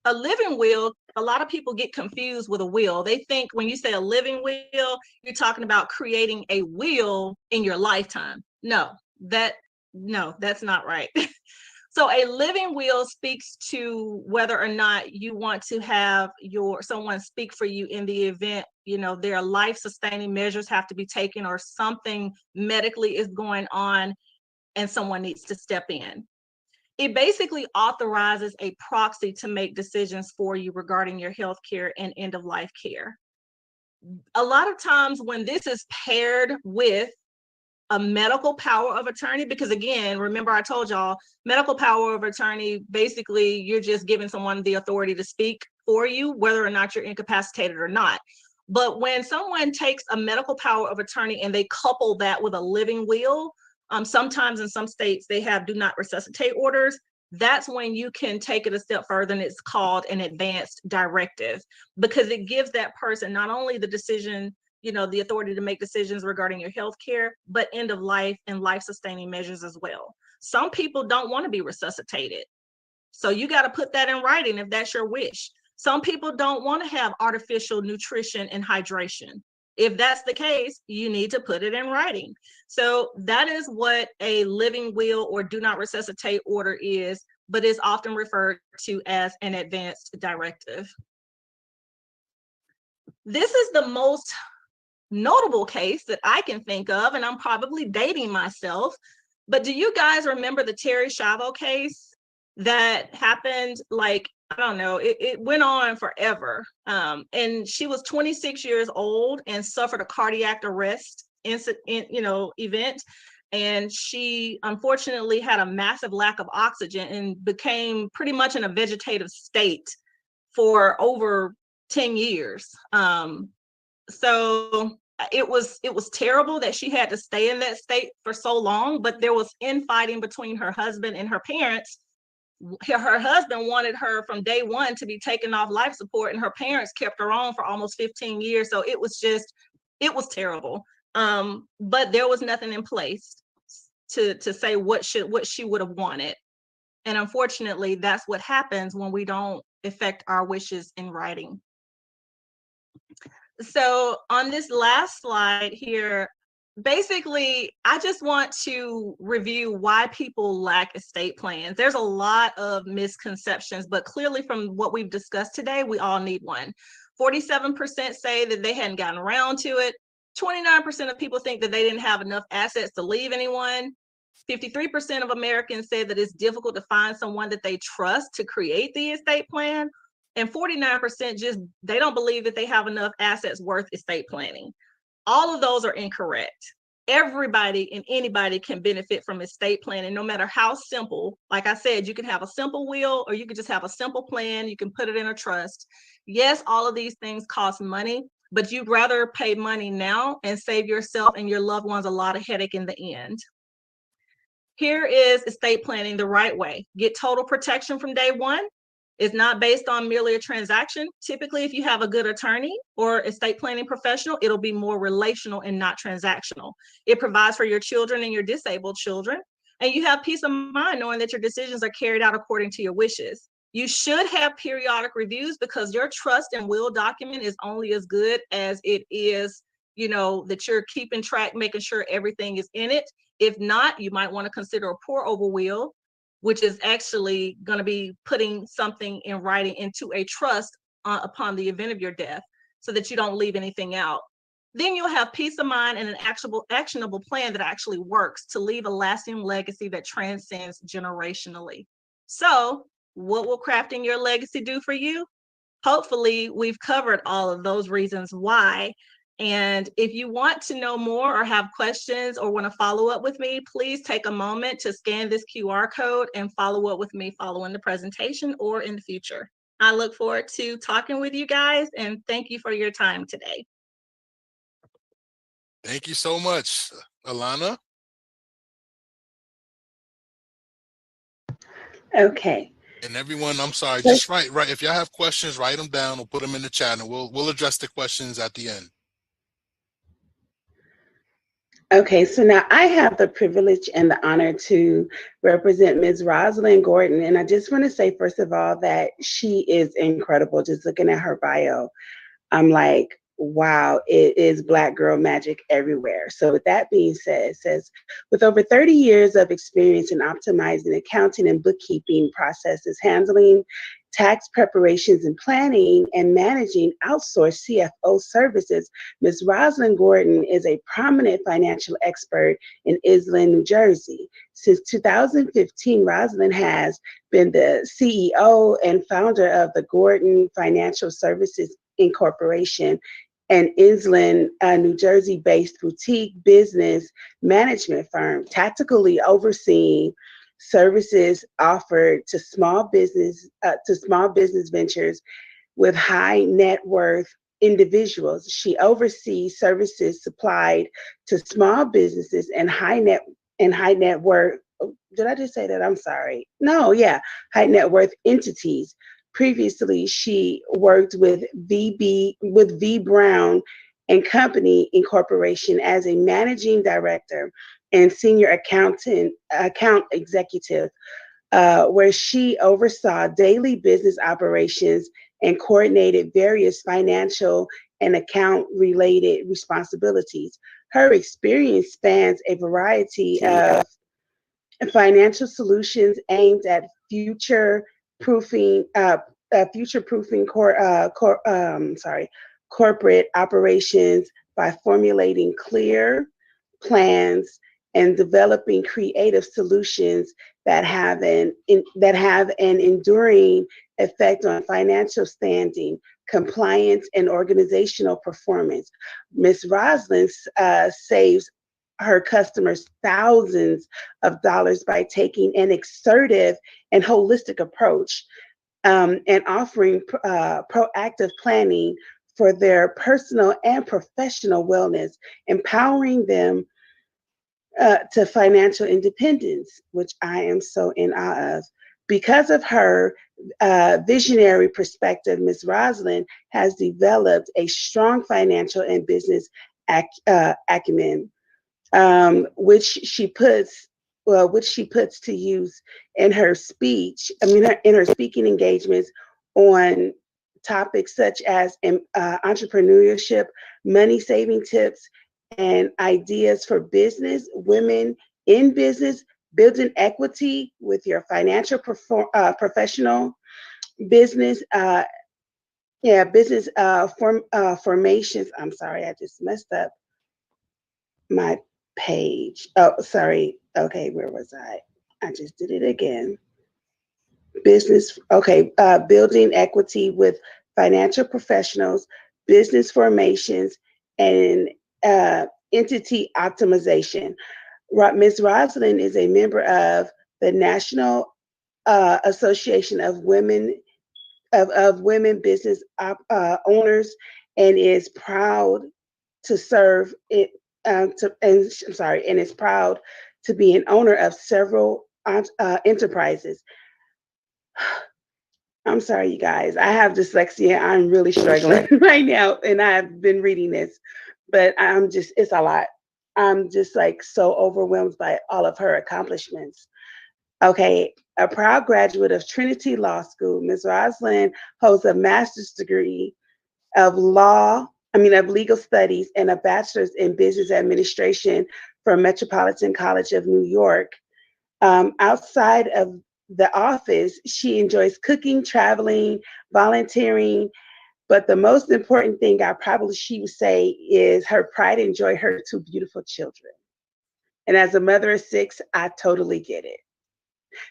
a living will, a lot of people get confused with a will. They think when you say a living will, you're talking about creating a will in your lifetime. No, that's not right. So a living will speaks to whether or not you want to have someone speak for you in the event, their life-sustaining measures have to be taken, or something medically is going on and someone needs to step in. It basically authorizes a proxy to make decisions for you regarding your health care and end-of-life care. A lot of times when this is paired with a medical power of attorney, because again, remember I told y'all, medical power of attorney, basically you're just giving someone the authority to speak for you, whether or not you're incapacitated or not. But when someone takes a medical power of attorney and they couple that with a living will, sometimes in some states they have do not resuscitate orders. That's when you can take it a step further, and it's called an advanced directive, because it gives that person not only the decision, the authority to make decisions regarding your health care, but end of life and life-sustaining measures as well. Some people don't want to be resuscitated, so you got to put that in writing if that's your wish. Some people don't want to have artificial nutrition and hydration. If that's the case, you need to put it in writing. So that is what a living will or do not resuscitate order is, but is often referred to as an advanced directive. This is the most notable case that I can think of, and I'm probably dating myself, but do you guys remember the Terry Schiavo case that happened, I don't know, it went on forever. And she was 26 years old and suffered a cardiac arrest event. And she unfortunately had a massive lack of oxygen and became pretty much in a vegetative state for over 10 years. So it was terrible that she had to stay in that state for so long, but there was infighting between her husband and her parents. Her husband wanted her from day one to be taken off life support, and her parents kept her on for almost 15 years. So it was just It was terrible. But there was nothing in place to say what she would have wanted. And unfortunately, that's what happens when we don't effect our wishes in writing. So on this last slide here, basically, I just want to review why people lack estate plans. There's a lot of misconceptions, but clearly from what we've discussed today, we all need one. 47% say that they hadn't gotten around to it. 29% of people think that they didn't have enough assets to leave anyone. 53% of Americans say that it's difficult to find someone that they trust to create the estate plan. And 49% just, they don't believe that they have enough assets worth estate planning. All of those are incorrect. Everybody and anybody can benefit from estate planning, no matter how simple. Like I said, you can have a simple will, or you can just have a simple plan. You can put it in a trust. Yes, all of these things cost money, but you'd rather pay money now and save yourself and your loved ones a lot of headache in the end. Here is estate planning the right way. Get total protection from day one. It's not based on merely a transaction. Typically, if you have a good attorney or estate planning professional, it'll be more relational and not transactional. It provides for your children and your disabled children, and you have peace of mind knowing that your decisions are carried out according to your wishes. You should have periodic reviews, because your trust and will document is only as good as it is, that you're keeping track, making sure everything is in it. If not, you might want to consider a pour over will, which is actually going to be putting something in writing into a trust upon the event of your death, so that you don't leave anything out. Then you'll have peace of mind and an actionable plan that actually works to leave a lasting legacy that transcends generationally. So what will crafting your legacy do for you? Hopefully, we've covered all of those reasons why. And if you want to know more or have questions or want to follow up with me, please take a moment to scan this QR code and follow up with me following the presentation or in the future. I look forward to talking with you guys, and thank you for your time today. Thank you so much, Alana. Okay. And everyone, I'm sorry, just write. If y'all have questions, write them down or put them in the chat, and we'll address the questions at the end. Okay, so now I have the privilege and the honor to represent Ms. Rosalind Gordon. And I just want to say, first of all, that she is incredible. Just looking at her bio, I'm like, wow, it is Black girl magic everywhere. So with that being said, it says, with over 30 years of experience in optimizing accounting and bookkeeping processes, handling tax preparations and planning, and managing outsourced CFO services, Ms. Rosalind Gordon is a prominent financial expert in Island, New Jersey. Since 2015, Rosalind has been the CEO and founder of the Gordon Financial Services Incorporation, an Island, New Jersey-based boutique business management firm, tactically overseeing services offered to small business ventures with high net worth individuals. She oversees services supplied to small businesses and high net worth. Did I just say that? I'm sorry. No, yeah, high net worth entities. Previously, she worked with V. Brown and Company Incorporation as a managing director and senior account executive, where she oversaw daily business operations and coordinated various financial and account-related responsibilities. Her experience spans a variety of financial solutions aimed at future-proofing corporate operations by formulating clear plans and developing creative solutions that have an enduring effect on financial standing, compliance, and organizational performance. Ms. Rosalind saves her customers thousands of dollars by taking an assertive and holistic approach, and offering proactive planning for their personal and professional wellness, empowering them to financial independence, which I am so in awe of. Because of her visionary perspective, Ms. Rosalind has developed a strong financial and business acumen, which she puts to use in her speech. I mean, in her speaking engagements on topics such as entrepreneurship, money saving tips, and ideas for business, women in business, building equity with your financial professional, business, business formations. I'm sorry, I just messed up my page. Oh, sorry. Okay, where was I? I just did it again. Building equity with financial professionals, business formations, and entity optimization. Ms. Rosalind is a member of the National Association of Women Women Business Owners, and is proud to serve it. And is proud to be an owner of several enterprises. I'm sorry, you guys. I have dyslexia. I'm really struggling right now, and I've been reading this, but it's a lot. I'm just like so overwhelmed by all of her accomplishments. Okay, a proud graduate of Trinity Law School, Ms. Rosalind holds a master's degree of legal studies and a bachelor's in business administration from Metropolitan College of New York. Outside of the office, she enjoys cooking, traveling, volunteering, but the most important thing she would say is her pride and joy, her two beautiful children. And as a mother of 6, I totally get it.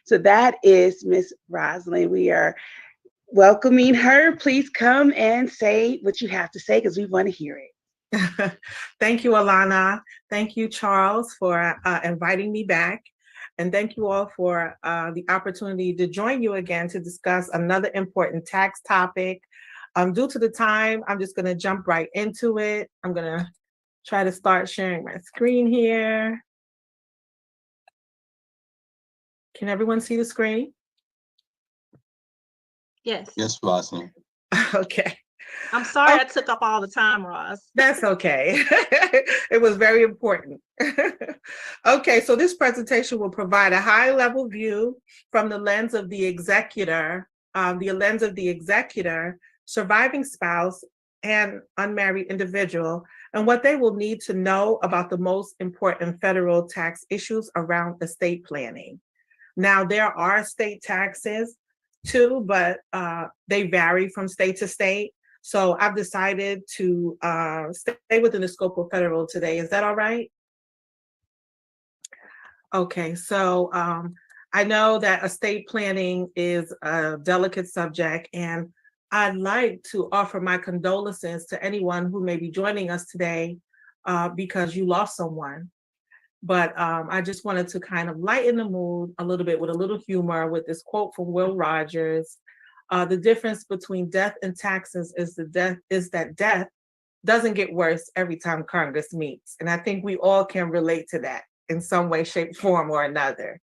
So that is Miss Rosalind. We are welcoming her. Please come and say what you have to say because we want to hear it. Thank you, Alana. Thank you, Charles, for inviting me back. And thank you all for the opportunity to join you again to discuss another important tax topic. Due to the time, I'm just going to jump right into it. I'm going to try to start sharing my screen here. Can everyone see the screen? Yes. Yes, Rosalind. Okay. I'm sorry I took up all the time, Roz. That's okay. It was very important. Okay, so this presentation will provide a high-level view from the lens of the executor, surviving spouse, and unmarried individual, and what they will need to know about the most important federal tax issues around estate planning. Now, there are state taxes too, but they vary from state to state. So I've decided to stay within the scope of federal today. Is that all right? Okay, so I know that estate planning is a delicate subject, and I'd like to offer my condolences to anyone who may be joining us today because you lost someone. But I just wanted to kind of lighten the mood a little bit with a little humor with this quote from Will Rogers. The difference between death and taxes is that death doesn't get worse every time Congress meets. And I think we all can relate to that in some way, shape, form, or another.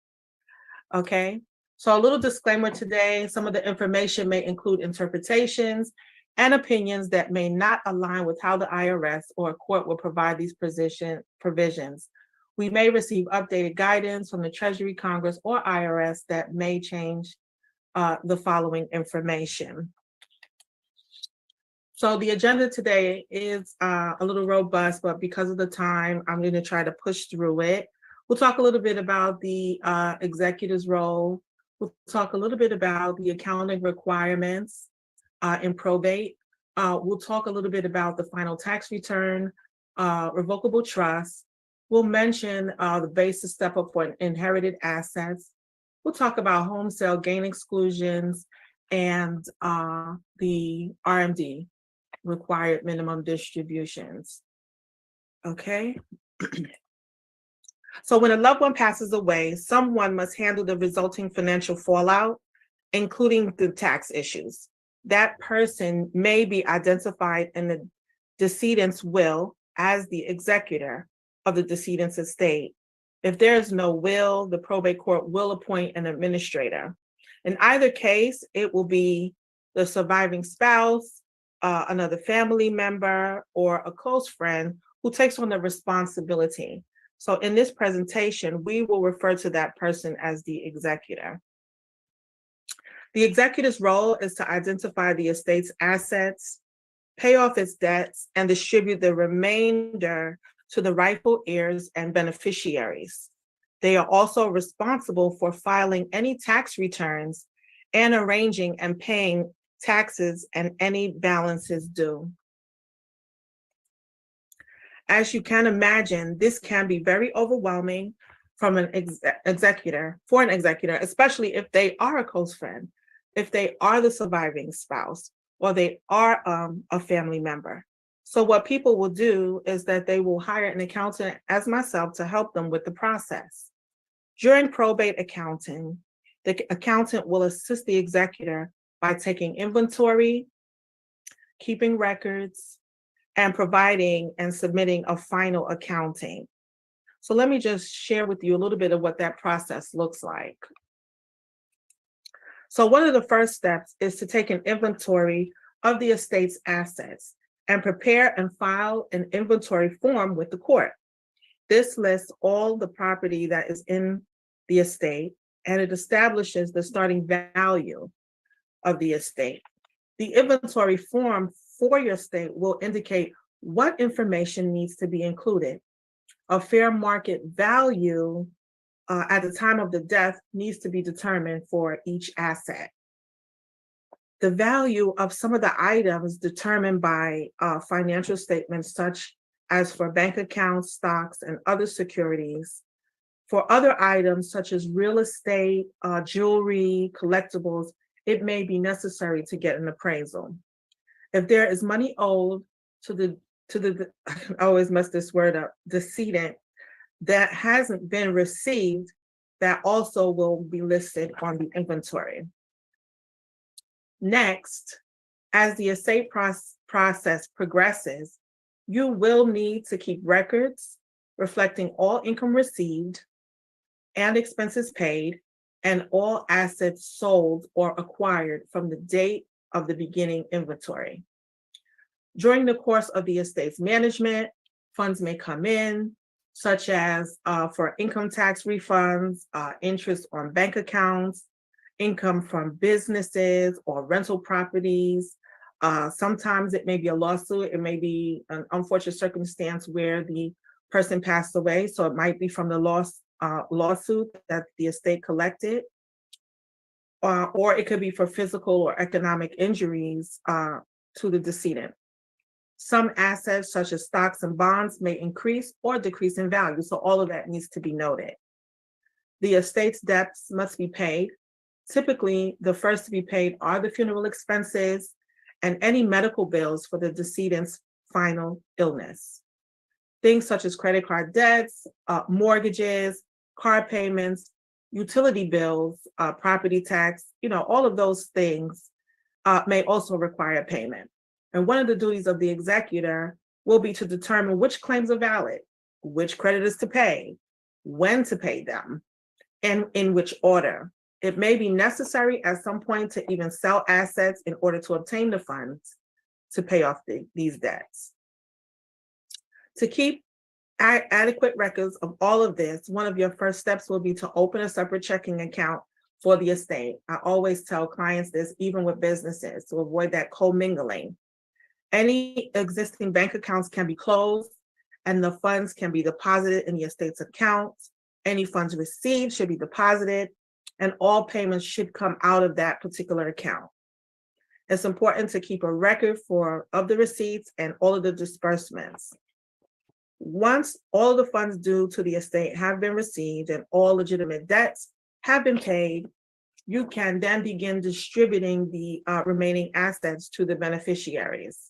Okay, so a little disclaimer today, some of the information may include interpretations and opinions that may not align with how the IRS or a court will provide these provisions. We may receive updated guidance from the Treasury, Congress, or IRS that may change the following information. So the agenda today is a little robust, but because of the time, I'm going to try to push through it. We'll talk a little bit about the executive's role. We'll talk a little bit about the accounting requirements in probate. We'll talk a little bit about the final tax return, revocable trust. We'll mention the basis step up for inherited assets. We'll talk about home sale gain exclusions and the RMD, required minimum distributions. Okay. So when a loved one passes away, someone must handle the resulting financial fallout, including the tax issues. That person may be identified in the decedent's will as the executor of the decedent's estate. If there is no will, the probate court will appoint an administrator. In either case, it will be the surviving spouse, another family member, or a close friend who takes on the responsibility. So in this presentation, we will refer to that person as the executor. The executor's role is to identify the estate's assets, pay off its debts, and distribute the remainder to the rightful heirs and beneficiaries. They are also responsible for filing any tax returns and arranging and paying taxes and any balances due. As you can imagine, this can be very overwhelming from an executor, especially if they are a close friend, if they are the surviving spouse, or they are a family member. So what people will do is that they will hire an accountant as myself to help them with the process. During probate accounting, the accountant will assist the executor by taking inventory, keeping records, and providing and submitting a final accounting. So let me just share with you a little bit of what that process looks like. So one of the first steps is to take an inventory of the estate's assets and prepare and file an inventory form with the court. This lists all the property that is in the estate, and it establishes the starting value of the estate. The inventory form for your estate will indicate what information needs to be included. A fair market value at the time of the death needs to be determined for each asset. The value of some of the items determined by financial statements, such as for bank accounts, stocks, and other securities. For other items, such as real estate, jewelry, collectibles, it may be necessary to get an appraisal. If there is money owed to the I always mess this word up, decedent, that hasn't been received, that also will be listed on the inventory. Next, as the estate process progresses, you will need to keep records reflecting all income received and expenses paid and all assets sold or acquired from the date of the beginning inventory. During the course of the estate's management, funds may come in, such as for income tax refunds, interest on bank accounts, income from businesses or rental properties. Sometimes it may be a lawsuit. It may be an unfortunate circumstance where the person passed away. So it might be from the lawsuit that the estate collected. Or it could be for physical or economic injuries to the decedent. Some assets, such as stocks and bonds, may increase or decrease in value. So all of that needs to be noted. The estate's debts must be paid. Typically, the first to be paid are the funeral expenses and any medical bills for the decedent's final illness. Things such as credit card debts, mortgages, car payments, utility bills, property tax, all of those things may also require payment. And one of the duties of the executor will be to determine which claims are valid, which creditors to pay, when to pay them, and in which order. It may be necessary at some point to even sell assets in order to obtain the funds to pay off these debts. To keep adequate records of all of this, one of your first steps will be to open a separate checking account for the estate. I always tell clients this, even with businesses, to avoid that commingling. Any existing bank accounts can be closed and the funds can be deposited in the estate's account. Any funds received should be deposited and all payments should come out of that particular account. It's important to keep a record of the receipts and all of the disbursements. Once all of the funds due to the estate have been received and all legitimate debts have been paid, you can then begin distributing the remaining assets to the beneficiaries.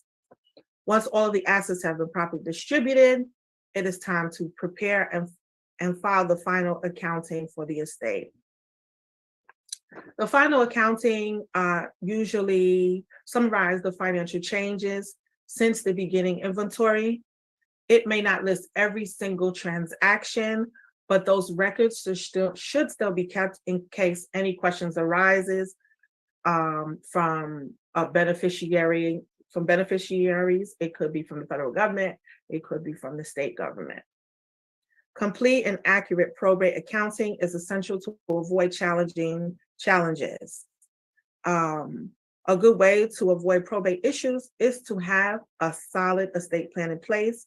Once all of the assets have been properly distributed, it is time to prepare and file the final accounting for the estate. The final accounting usually summarizes the financial changes since the beginning inventory. It may not list every single transaction, but those records should still be kept in case any questions arises from a beneficiary from beneficiaries. It could be from the federal government. It could be from the state government. Complete and accurate probate accounting is essential to avoid challenges. A good way to avoid probate issues is to have a solid estate plan in place,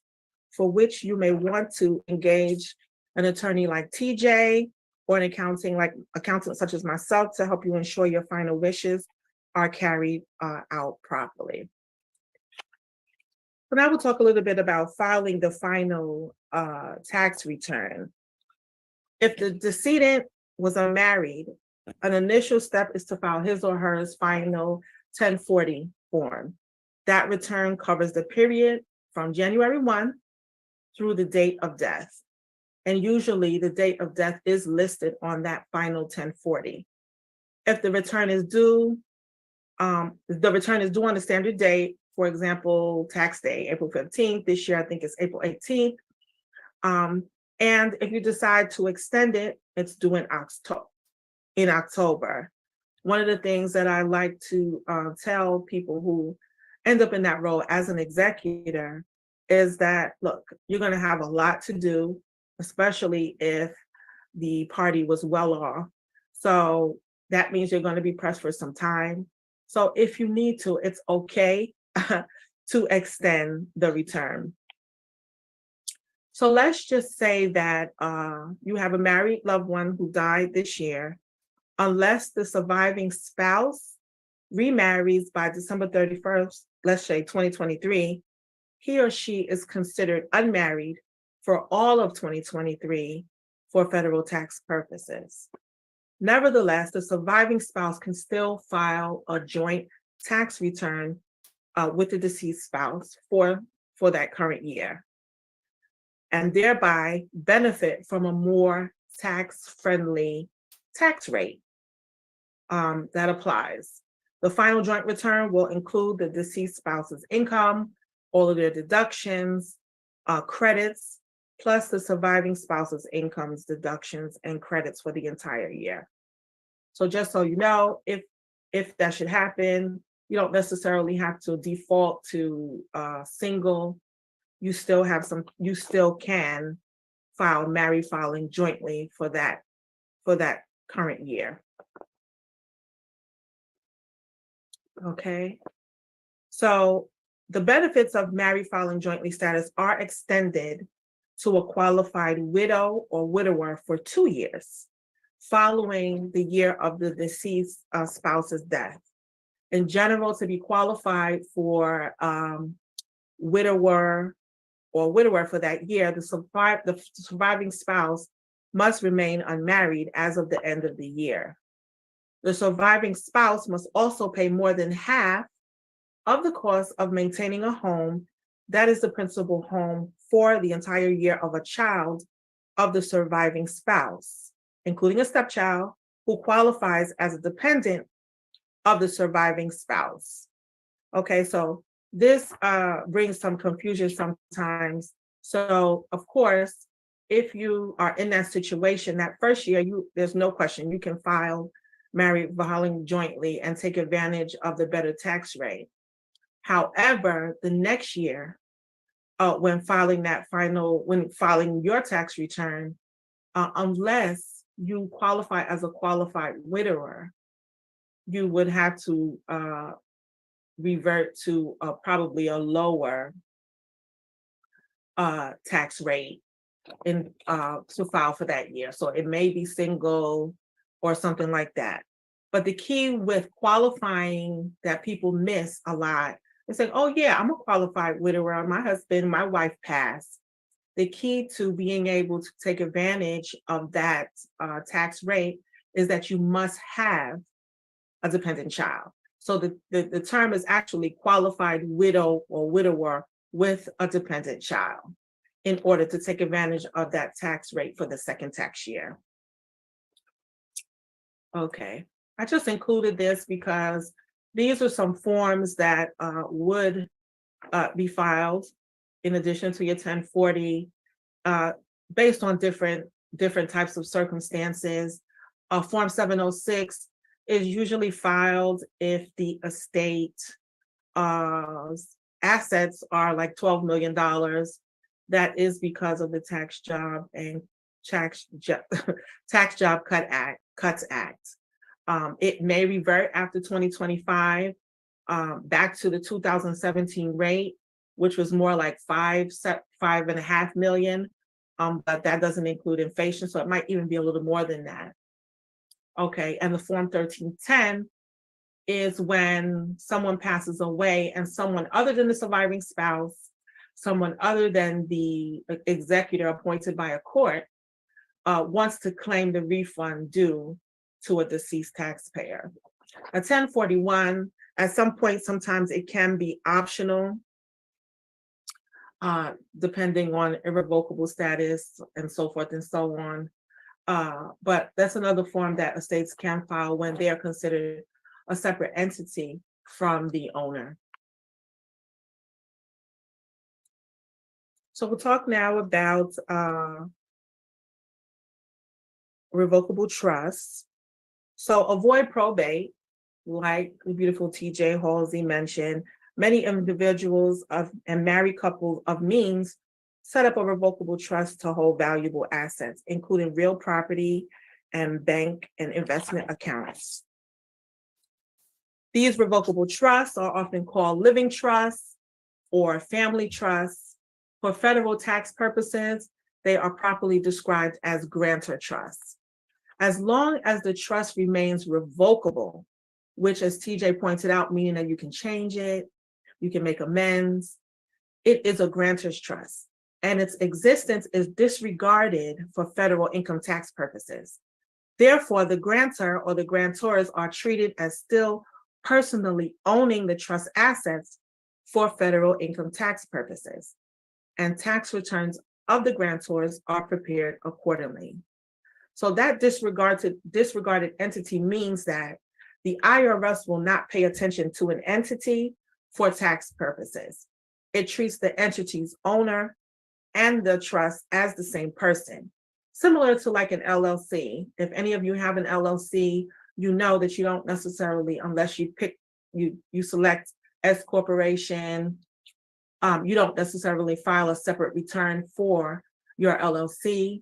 for which you may want to engage an attorney like TJ or an accountant such as myself to help you ensure your final wishes are carried out properly. So now we'll talk a little bit about filing the final tax return. If the decedent was unmarried, an initial step is to file his or her final 1040 form. That return covers the period from January 1 through the date of death. And usually the date of death is listed on that final 1040. If the return is due, on the standard date, for example, tax day, April 15th. This year, I think it's April 18th. And if you decide to extend it, it's due in October. One of the things that I like to tell people who end up in that role as an executor is that, look, you're going to have a lot to do, especially if the party was well off. So that means you're going to be pressed for some time. So if you need to, it's okay to extend the return. So let's just say that you have a married loved one who died this year. Unless the surviving spouse remarries by December 31st, let's say 2023, he or she is considered unmarried for all of 2023 for federal tax purposes. Nevertheless, the surviving spouse can still file a joint tax return with the deceased spouse for that current year, and thereby benefit from a more tax-friendly tax rate that applies. The final joint return will include the deceased spouse's income, all of their deductions, credits, plus the surviving spouse's incomes, deductions, and credits for the entire year. So just so you know, if that should happen, you don't necessarily have to default to single. You still can file married filing jointly for that current year. Okay, so the benefits of married filing jointly status are extended to a qualified widow or widower for 2 years following the year of the deceased spouse's death. In general, to be qualified for widower or widower for that year, the surviving spouse must remain unmarried as of the end of the year. The surviving spouse must also pay more than half of the cost of maintaining a home that is the principal home for the entire year of a child of the surviving spouse, including a stepchild who qualifies as a dependent of the surviving spouse. Okay, so this brings some confusion sometimes. So of course, if you are in that situation, that first year, there's no question, you can file married filing jointly and take advantage of the better tax rate. However, the next year, when filing your tax return, unless you qualify as a qualified widower, you would have to revert to probably a lower tax rate to file for that year. So it may be single or something like that. But the key with qualifying that people miss a lot is saying, oh yeah, I'm a qualified widower. My wife passed. The key to being able to take advantage of that tax rate is that you must have a dependent child. So the term is actually qualified widow or widower with a dependent child in order to take advantage of that tax rate for the second tax year. Okay, I just included this because these are some forms that would be filed in addition to your 1040 based on different types of circumstances. Form 706 is usually filed if the estate assets are like $12 million. That is because of the Tax Job and Tax Job Cuts Act. It may revert after 2025 back to the 2017 rate, which was more like 5.5 million. But that doesn't include inflation, so it might even be a little more than that. Okay, and the Form 1310 is when someone passes away and someone other than the surviving spouse, someone other than the executor appointed by a court, wants to claim the refund due to a deceased taxpayer. A 1041, at some point, sometimes it can be optional, depending on irrevocable status and so forth and so on. But that's another form that estates can file when they are considered a separate entity from the owner. So we'll talk now about revocable trusts. So avoid probate, like the beautiful TJ Halsey mentioned. Many individuals and married couples of means set up a revocable trust to hold valuable assets, including real property and bank and investment accounts. These revocable trusts are often called living trusts or family trusts. For federal tax purposes, they are properly described as grantor trusts. As long as the trust remains revocable, which, as TJ pointed out, meaning that you can change it, you can make amends, it is a grantor's trust, and its existence is disregarded for federal income tax purposes. Therefore, the grantor or the grantors are treated as still personally owning the trust assets for federal income tax purposes, and tax returns of the grantors are prepared accordingly. So that disregarded entity means that the IRS will not pay attention to an entity for tax purposes. It treats the entity's owner and the trust as the same person, similar to like an LLC. If any of you have an LLC, you know that you don't necessarily, unless you select S corporation, you don't necessarily file a separate return for your LLC.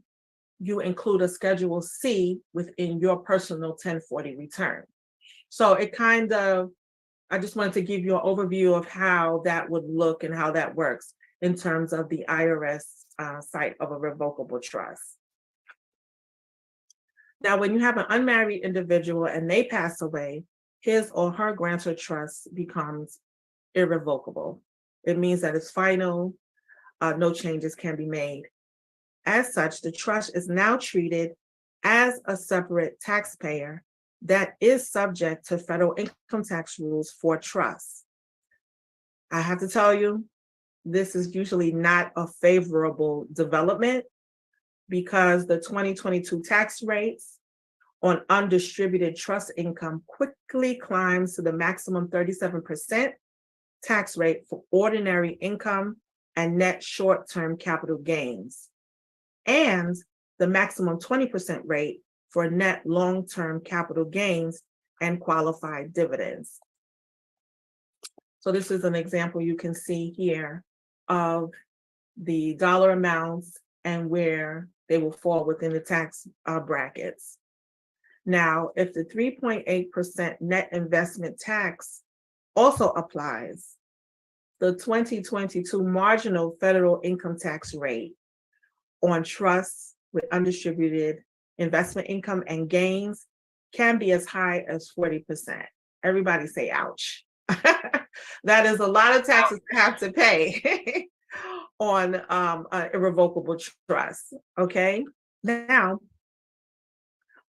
You include a Schedule C within your personal 1040 return. So it kind of, I just wanted to give you an overview of how that would look and how that works in terms of the IRS site of a revocable trust. Now, when you have an unmarried individual and they pass away, his or her grantor trust becomes irrevocable. It means that it's final, no changes can be made. As such, the trust is now treated as a separate taxpayer that is subject to federal income tax rules for trusts. I have to tell you, this is usually not a favorable development because the 2022 tax rates on undistributed trust income quickly climbs to the maximum 37% tax rate for ordinary income and net short-term capital gains, and the maximum 20% rate for net long-term capital gains and qualified dividends. So this is an example you can see here of the dollar amounts and where they will fall within the tax brackets. Now, if the 3.8% net investment tax also applies, the 2022 marginal federal income tax rate on trusts with undistributed investment income and gains can be as high as 40%. Everybody say ouch. That is a lot of taxes to have to pay on an irrevocable trust, okay? Now,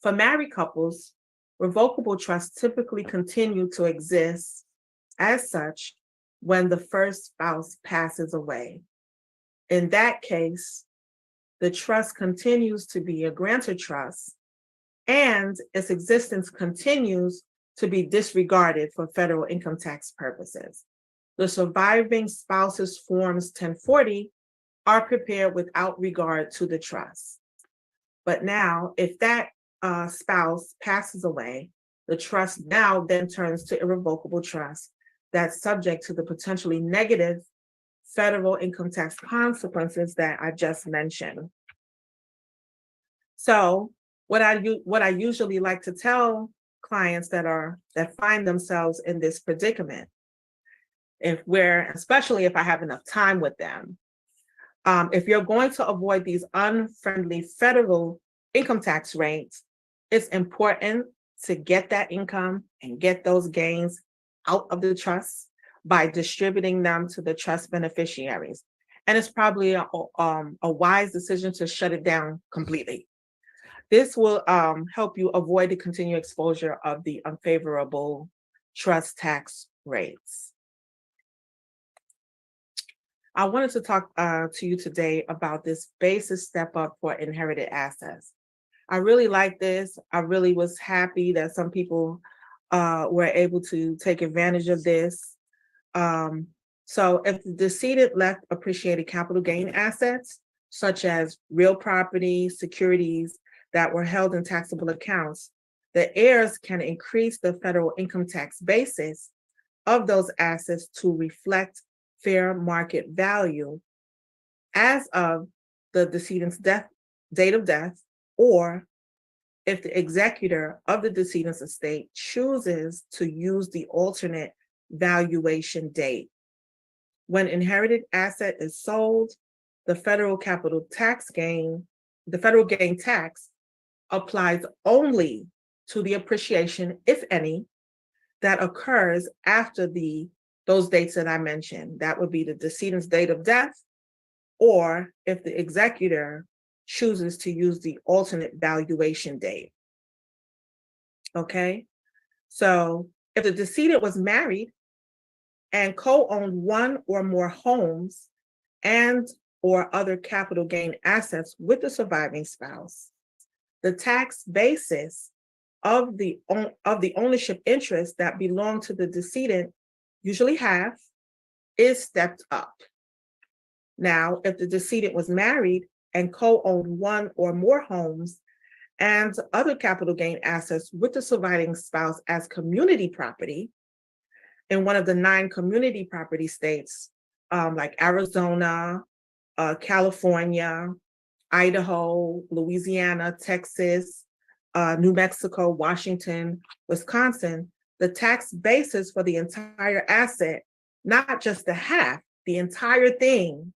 for married couples, revocable trusts typically continue to exist as such when the first spouse passes away. In that case, the trust continues to be a grantor trust, and its existence continues to be disregarded for federal income tax purposes. The surviving spouse's Forms 1040 are prepared without regard to the trust. But now, if that spouse passes away, the trust now then turns to irrevocable trust that's subject to the potentially negative federal income tax consequences that I just mentioned. So what I usually like to tell clients that find themselves in this predicament, especially if I have enough time with them, if you're going to avoid these unfriendly federal income tax rates, it's important to get that income and get those gains out of the trust by distributing them to the trust beneficiaries. And it's probably a wise decision to shut it down completely. This will help you avoid the continued exposure of the unfavorable trust tax rates. I wanted to talk to you today about this basis step up for inherited assets. I really like this. I really was happy that some people were able to take advantage of this. So if the decedent left appreciated capital gain assets, such as real property, securities that were held in taxable accounts, the heirs can increase the federal income tax basis of those assets to reflect fair market value as of the decedent's date of death, or if the executor of the decedent's estate chooses to use the alternate valuation date. When inherited asset is sold, the federal gain tax applies only to the appreciation, if any, that occurs after those dates that I mentioned. That would be the decedent's date of death, or if the executor chooses to use the alternate valuation date. Okay, so if the decedent was married and co-owned one or more homes and or other capital gain assets with the surviving spouse, the tax basis of the ownership interest that belong to the decedent, usually half, is stepped up. Now, if the decedent was married and co-owned one or more homes and other capital gain assets with the surviving spouse as community property in one of the 9 community property states, like Arizona, California, Idaho, Louisiana, Texas, New Mexico, Washington, Wisconsin, the tax basis for the entire asset, not just the half, the entire thing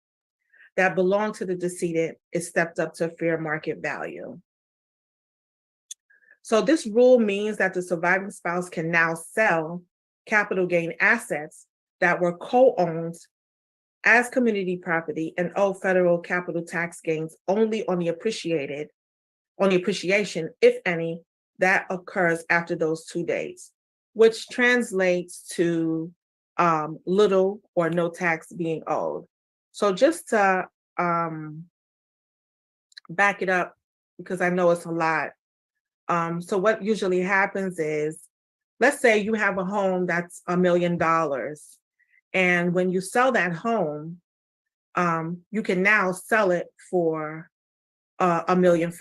that belonged to the decedent, is stepped up to fair market value. So this rule means that the surviving spouse can now sell capital gain assets that were co-owned as community property and owe federal capital tax gains only on the appreciation, if any, that occurs after those 2 dates, which translates to little or no tax being owed. So just to back it up, because I know it's a lot. So what usually happens is, let's say you have a home that's $1 million. And when you sell that home, you can now sell it for $1.5 million.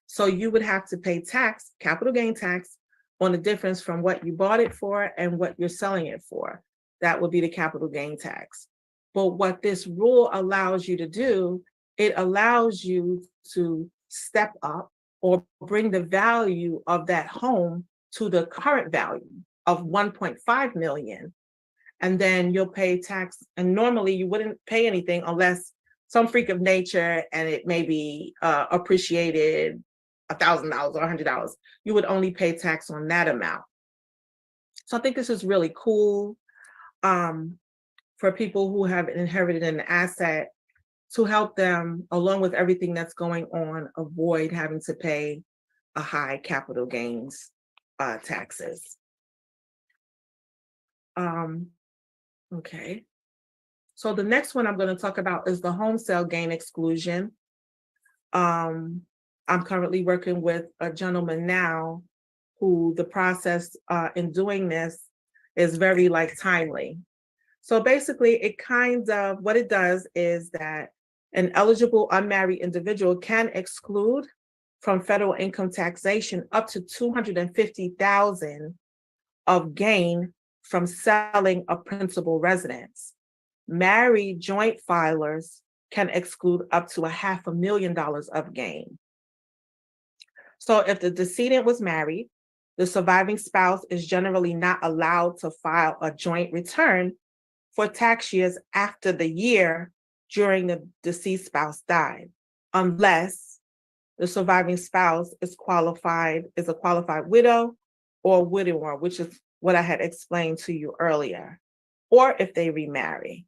So you would have to pay tax, capital gain tax, on the difference from what you bought it for and what you're selling it for. That would be the capital gain tax. But what this rule allows you to do, it allows you to step up or bring the value of that home to the current value of 1.5 million. And then you'll pay tax. And normally you wouldn't pay anything unless some freak of nature and it may be appreciated $1,000 or $100. You would only pay tax on that amount. So I think this is really cool for people who have inherited an asset, to help them, along with everything that's going on, avoid having to pay a high capital gains taxes. Okay. So the next one I'm going to talk about is the home sale gain exclusion. I'm currently working with a gentleman now who the process in doing this is very timely. So basically what it does is that an eligible unmarried individual can exclude from federal income taxation up to $250,000 of gain from selling a principal residence. Married joint filers can exclude up to $500,000 of gain. So if the decedent was married, the surviving spouse is generally not allowed to file a joint return for tax years after the year during the deceased spouse died, unless the surviving spouse is a qualified widow or widower, which is what I had explained to you earlier, or if they remarry.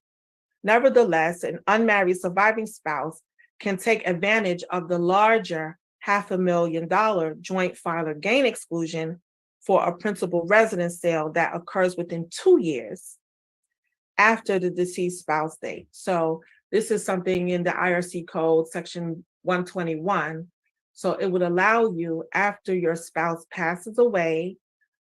Nevertheless, an unmarried surviving spouse can take advantage of the larger $500,000 joint filer gain exclusion for a principal residence sale that occurs within 2 years after the deceased spouse date. So this is something in the IRC code, section 121. So it would allow you, after your spouse passes away,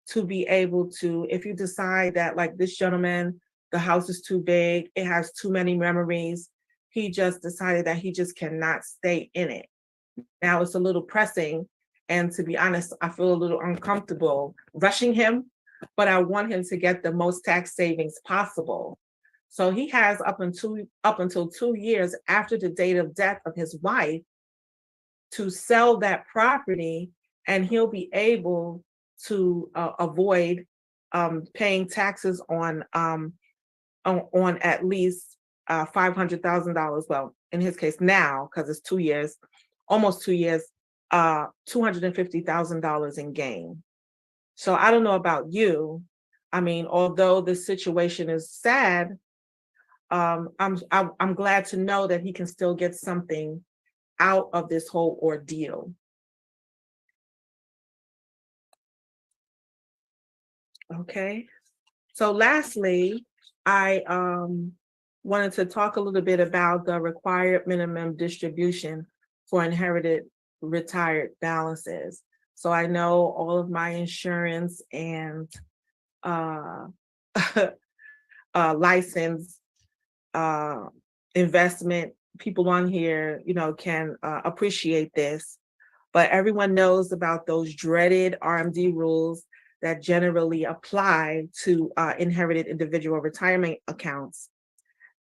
to be able to, if you decide that, like this gentleman, the house is too big, it has too many memories, he just decided that he just cannot stay in it. Now it's a little pressing, and to be honest, I feel a little uncomfortable rushing him, but I want him to get the most tax savings possible. So he has up until 2 years after the date of death of his wife to sell that property, and he'll be able to avoid paying taxes on at least $500,000. Well, in his case now, because it's 2 years, almost 2 years, $250,000 in gain. So I don't know about you. I mean, although the situation is sad, I'm glad to know that he can still get something out of this whole ordeal. Okay. So lastly, I wanted to talk a little bit about the required minimum distribution for inherited retired balances. So I know all of my insurance and license investment people on here, can appreciate this, but everyone knows about those dreaded RMD rules that generally apply to inherited individual retirement accounts.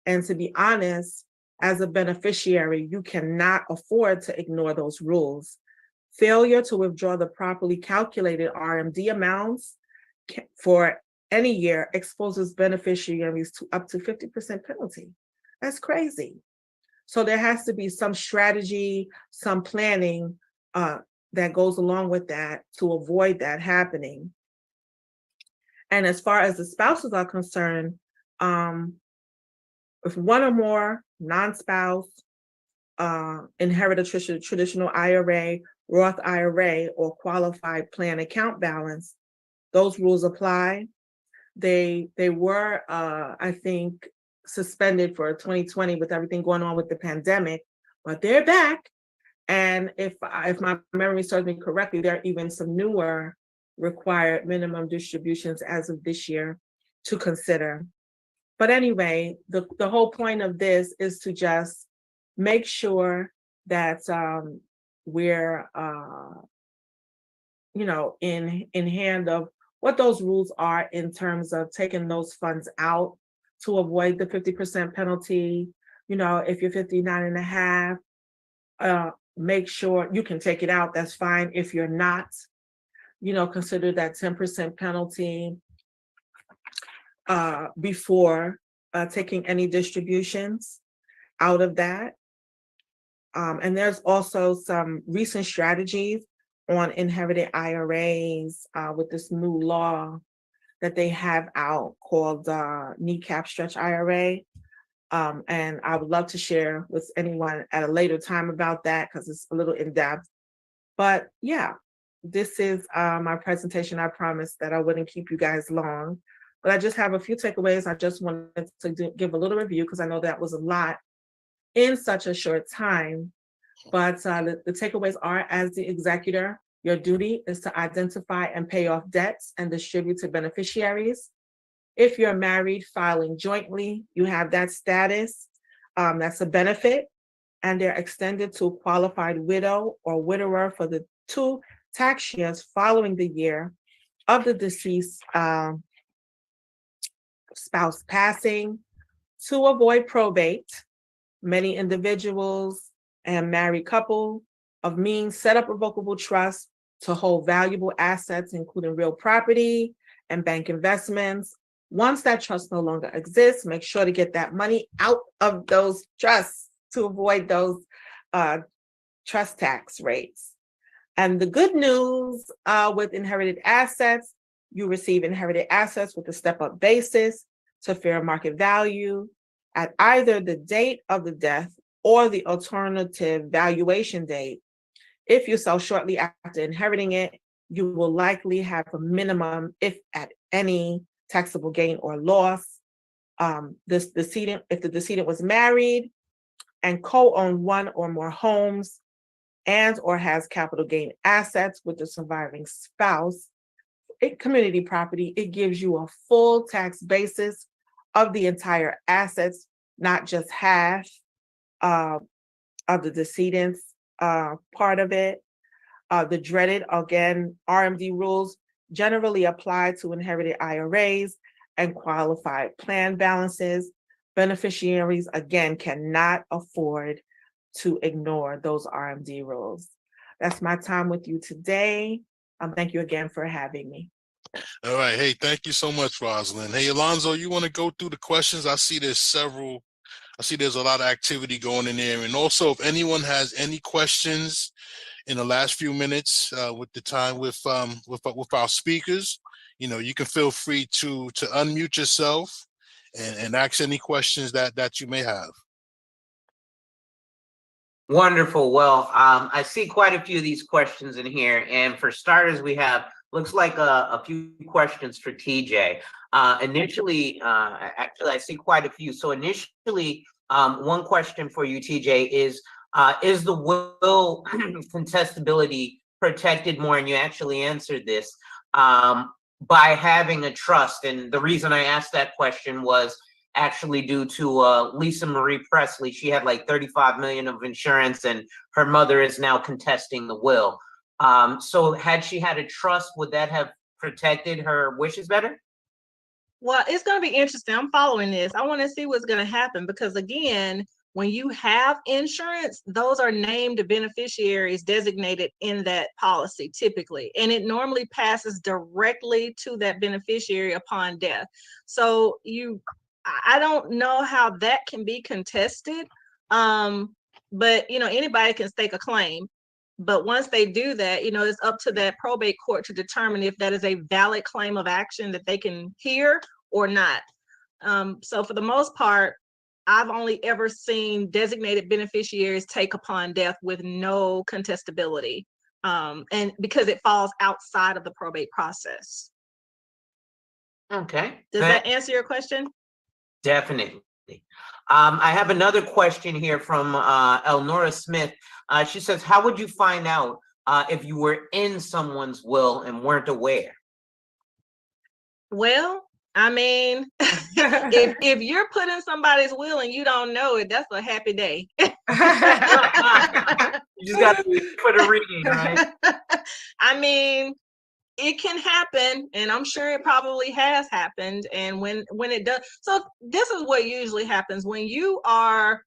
And to be honest, as a beneficiary, you cannot afford to ignore those rules. Failure to withdraw the properly calculated RMD amounts for any year exposes beneficiaries to up to 50% penalty. That's crazy. So there has to be some strategy, some planning that goes along with that to avoid that happening. And as far as the spouses are concerned, if one or more non-spouse inherit a traditional IRA, Roth IRA, or qualified plan account balance, those rules apply. They were, I think, suspended for 2020 with everything going on with the pandemic, but they're back. And if my memory serves me correctly, there are even some newer required minimum distributions as of this year to consider. But anyway, the whole point of this is to just make sure that we're in hand of what those rules are in terms of taking those funds out to avoid the 50% penalty. If you're 59 and a half, make sure you can take it out. That's fine. If you're not, consider that 10% penalty before taking any distributions out of that. And there's also some recent strategies on inherited IRAs with this new law that they have out called Kneecap Stretch IRA. And I would love to share with anyone at a later time about that because it's a little in-depth. But yeah, this is my presentation. I promised that I wouldn't keep you guys long, but I just have a few takeaways. I just wanted to give a little review because I know that was a lot in such a short time. But the takeaways are, as the executor, your duty is to identify and pay off debts and distribute to beneficiaries. If you're married, filing jointly, you have that status. That's a benefit, and they're extended to a qualified widow or widower for the 2 tax years following the year of the deceased spouse passing. To avoid probate, many individuals and married couple of means set up revocable trusts to hold valuable assets, including real property and bank investments. Once that trust no longer exists, make sure to get that money out of those trusts to avoid those trust tax rates. And the good news with inherited assets, you receive inherited assets with a step-up basis to fair market value at either the date of the death or the alternative valuation date. If you sell shortly after inheriting it, you will likely have a minimum, if at any, taxable gain or loss. If the decedent was married and co-owned one or more homes and or has capital gain assets with the surviving spouse, community property, it gives you a full tax basis of the entire assets, not just half of the decedent's part of it. The dreaded, again, RMD rules generally apply to inherited IRAs and qualified plan balances. Beneficiaries, again, cannot afford to ignore those RMD rules. That's my time with you today. Thank you again for having me. All right. Hey, thank you so much, Rosalind. Hey, Alonzo, you want to go through the questions? I see there's a lot of activity going in there. And also, if anyone has any questions in the last few minutes with the time with our speakers, you can feel free to unmute yourself and ask any questions that you may have. Wonderful. Well, I see quite a few of these questions in here. And for starters, we have, looks like a few questions for TJ. Actually, I see quite a few. So initially, one question for you, TJ, is the will contestability protected more? And you actually answered this by having a trust. And the reason I asked that question was actually due to Lisa Marie Presley. She had like 35 million of insurance and her mother is now contesting the will. So had she had a trust, would that have protected her wishes better? Well, it's going to be interesting. I'm following this. I want to see what's going to happen because, again, when you have insurance, those are named beneficiaries designated in that policy typically, and it normally passes directly to that beneficiary upon death. So I don't know how that can be contested, but anybody can stake a claim. But once they do that, it's up to that probate court to determine if that is a valid claim of action that they can hear or not. So for the most part, I've only ever seen designated beneficiaries take upon death with no contestability, and because it falls outside of the probate process. Okay. Does that answer your question? Definitely. I have another question here from Elnora Smith. She says, how would you find out if you were in someone's will and weren't aware? Well, I mean, if you're putting somebody's will and you don't know it, that's a happy day. You just got to put a reading, right? I mean, it can happen, and I'm sure it probably has happened. And when it does, so this is what usually happens when you have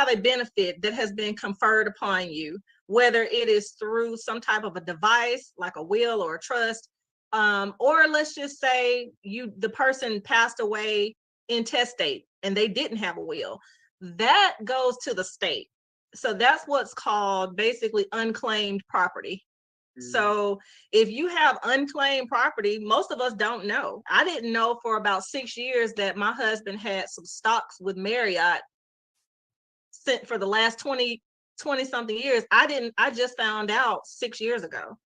a benefit that has been conferred upon you, whether it is through some type of a device like a will or a trust, or let's just say the person passed away intestate and they didn't have a will, that goes to the state. So that's what's called basically unclaimed property. So if you have unclaimed property, most of us don't know. I didn't know for about 6 years that my husband had some stocks with Marriott for the last 20 something years. I just found out 6 years ago.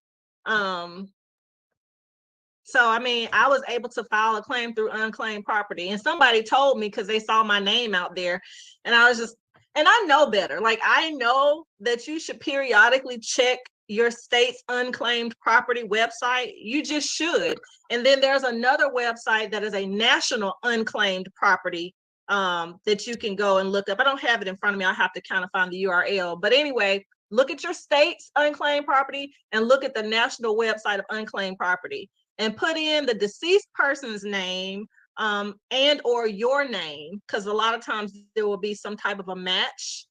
So, I mean, I was able to file a claim through unclaimed property, and somebody told me because they saw my name out there, and and I know better. Like, I know that you should periodically check your state's unclaimed property website. You just should. And then there's another website that is a national unclaimed property that you can go and look up. I don't have it in front of me. I'll have to kind of find the URL. But anyway, look at your state's unclaimed property and look at the national website of unclaimed property and put in the deceased person's name, and or your name, because a lot of times there will be some type of a match,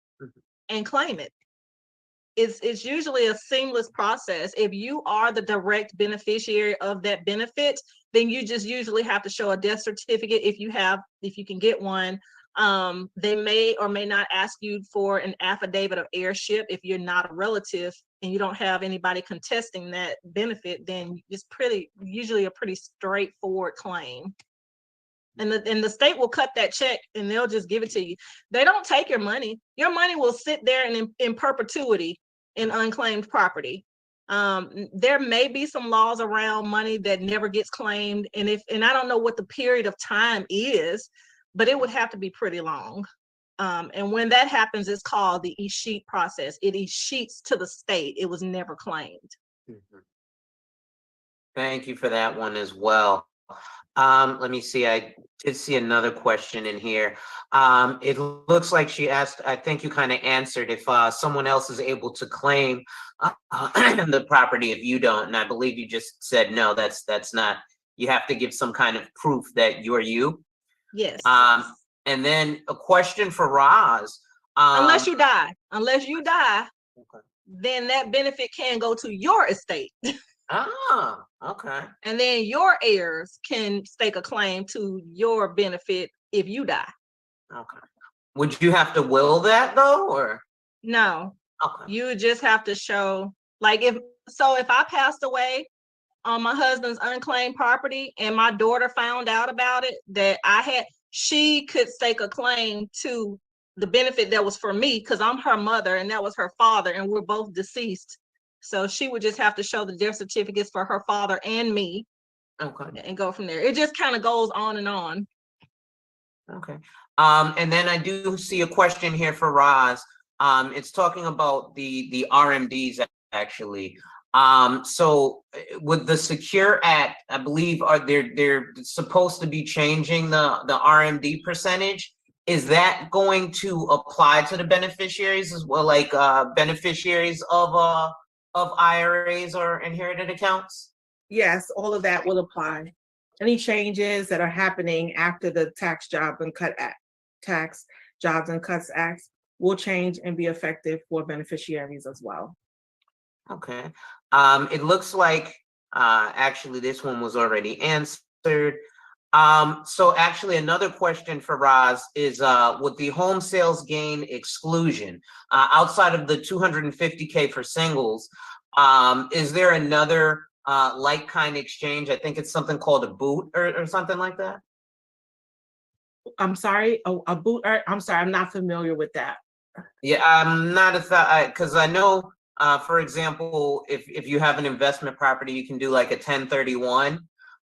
and claim it. It's usually a seamless process. If you are the direct beneficiary of that benefit, then you just usually have to show a death certificate if you can get one. They may or may not ask you for an affidavit of heirship if you're not a relative and you don't have anybody contesting that benefit. Then it's usually a pretty straightforward claim. And the state will cut that check and they'll just give it to you. They don't take your money. Your money will sit there in perpetuity in unclaimed property. There may be some laws around money that never gets claimed, and I don't know what the period of time is, but it would have to be pretty long. And when that happens, it's called the escheat process. It escheats to the state. It was never claimed. Thank you for that one as well. Let me see. I did see another question in here. It looks like she asked, I think you kind of answered, if someone else is able to claim the property if you don't. And I believe you just said, no, that's not, you have to give some kind of proof that you're you. Yes. And then a question for Roz. Unless you die, okay. Then that benefit can go to your estate. Ah, okay. And then your heirs can stake a claim to your benefit if you die. Okay. Would you have to will that though, or? No. Okay. You would just have to show, like, if I passed away on my husband's unclaimed property and my daughter found out about it, that she could stake a claim to the benefit that was for me, because I'm her mother and that was her father and we're both deceased. So she would just have to show the death certificates for her father and me. Okay. And go from there. It just kind of goes on and on. Okay. And then I do see a question here for Roz. It's talking about the RMDs actually. So with the Secure Act, I believe they're supposed to be changing the RMD percentage. Is that going to apply to the beneficiaries as well, like beneficiaries of IRAs or inherited accounts? Yes, all of that will apply. Any changes that are happening after the Tax Jobs and Cuts Act will change and be effective for beneficiaries as well. Okay. It looks like actually this one was already answered. So actually another question for Roz is with the home sales gain exclusion, outside of the 250K for singles, is there another like kind exchange? I think it's something called a boot or something like that. I'm sorry, a boot. I'm sorry, I'm not familiar with that. Yeah, I'm not because I know, for example, if you have an investment property, you can do like a 1031.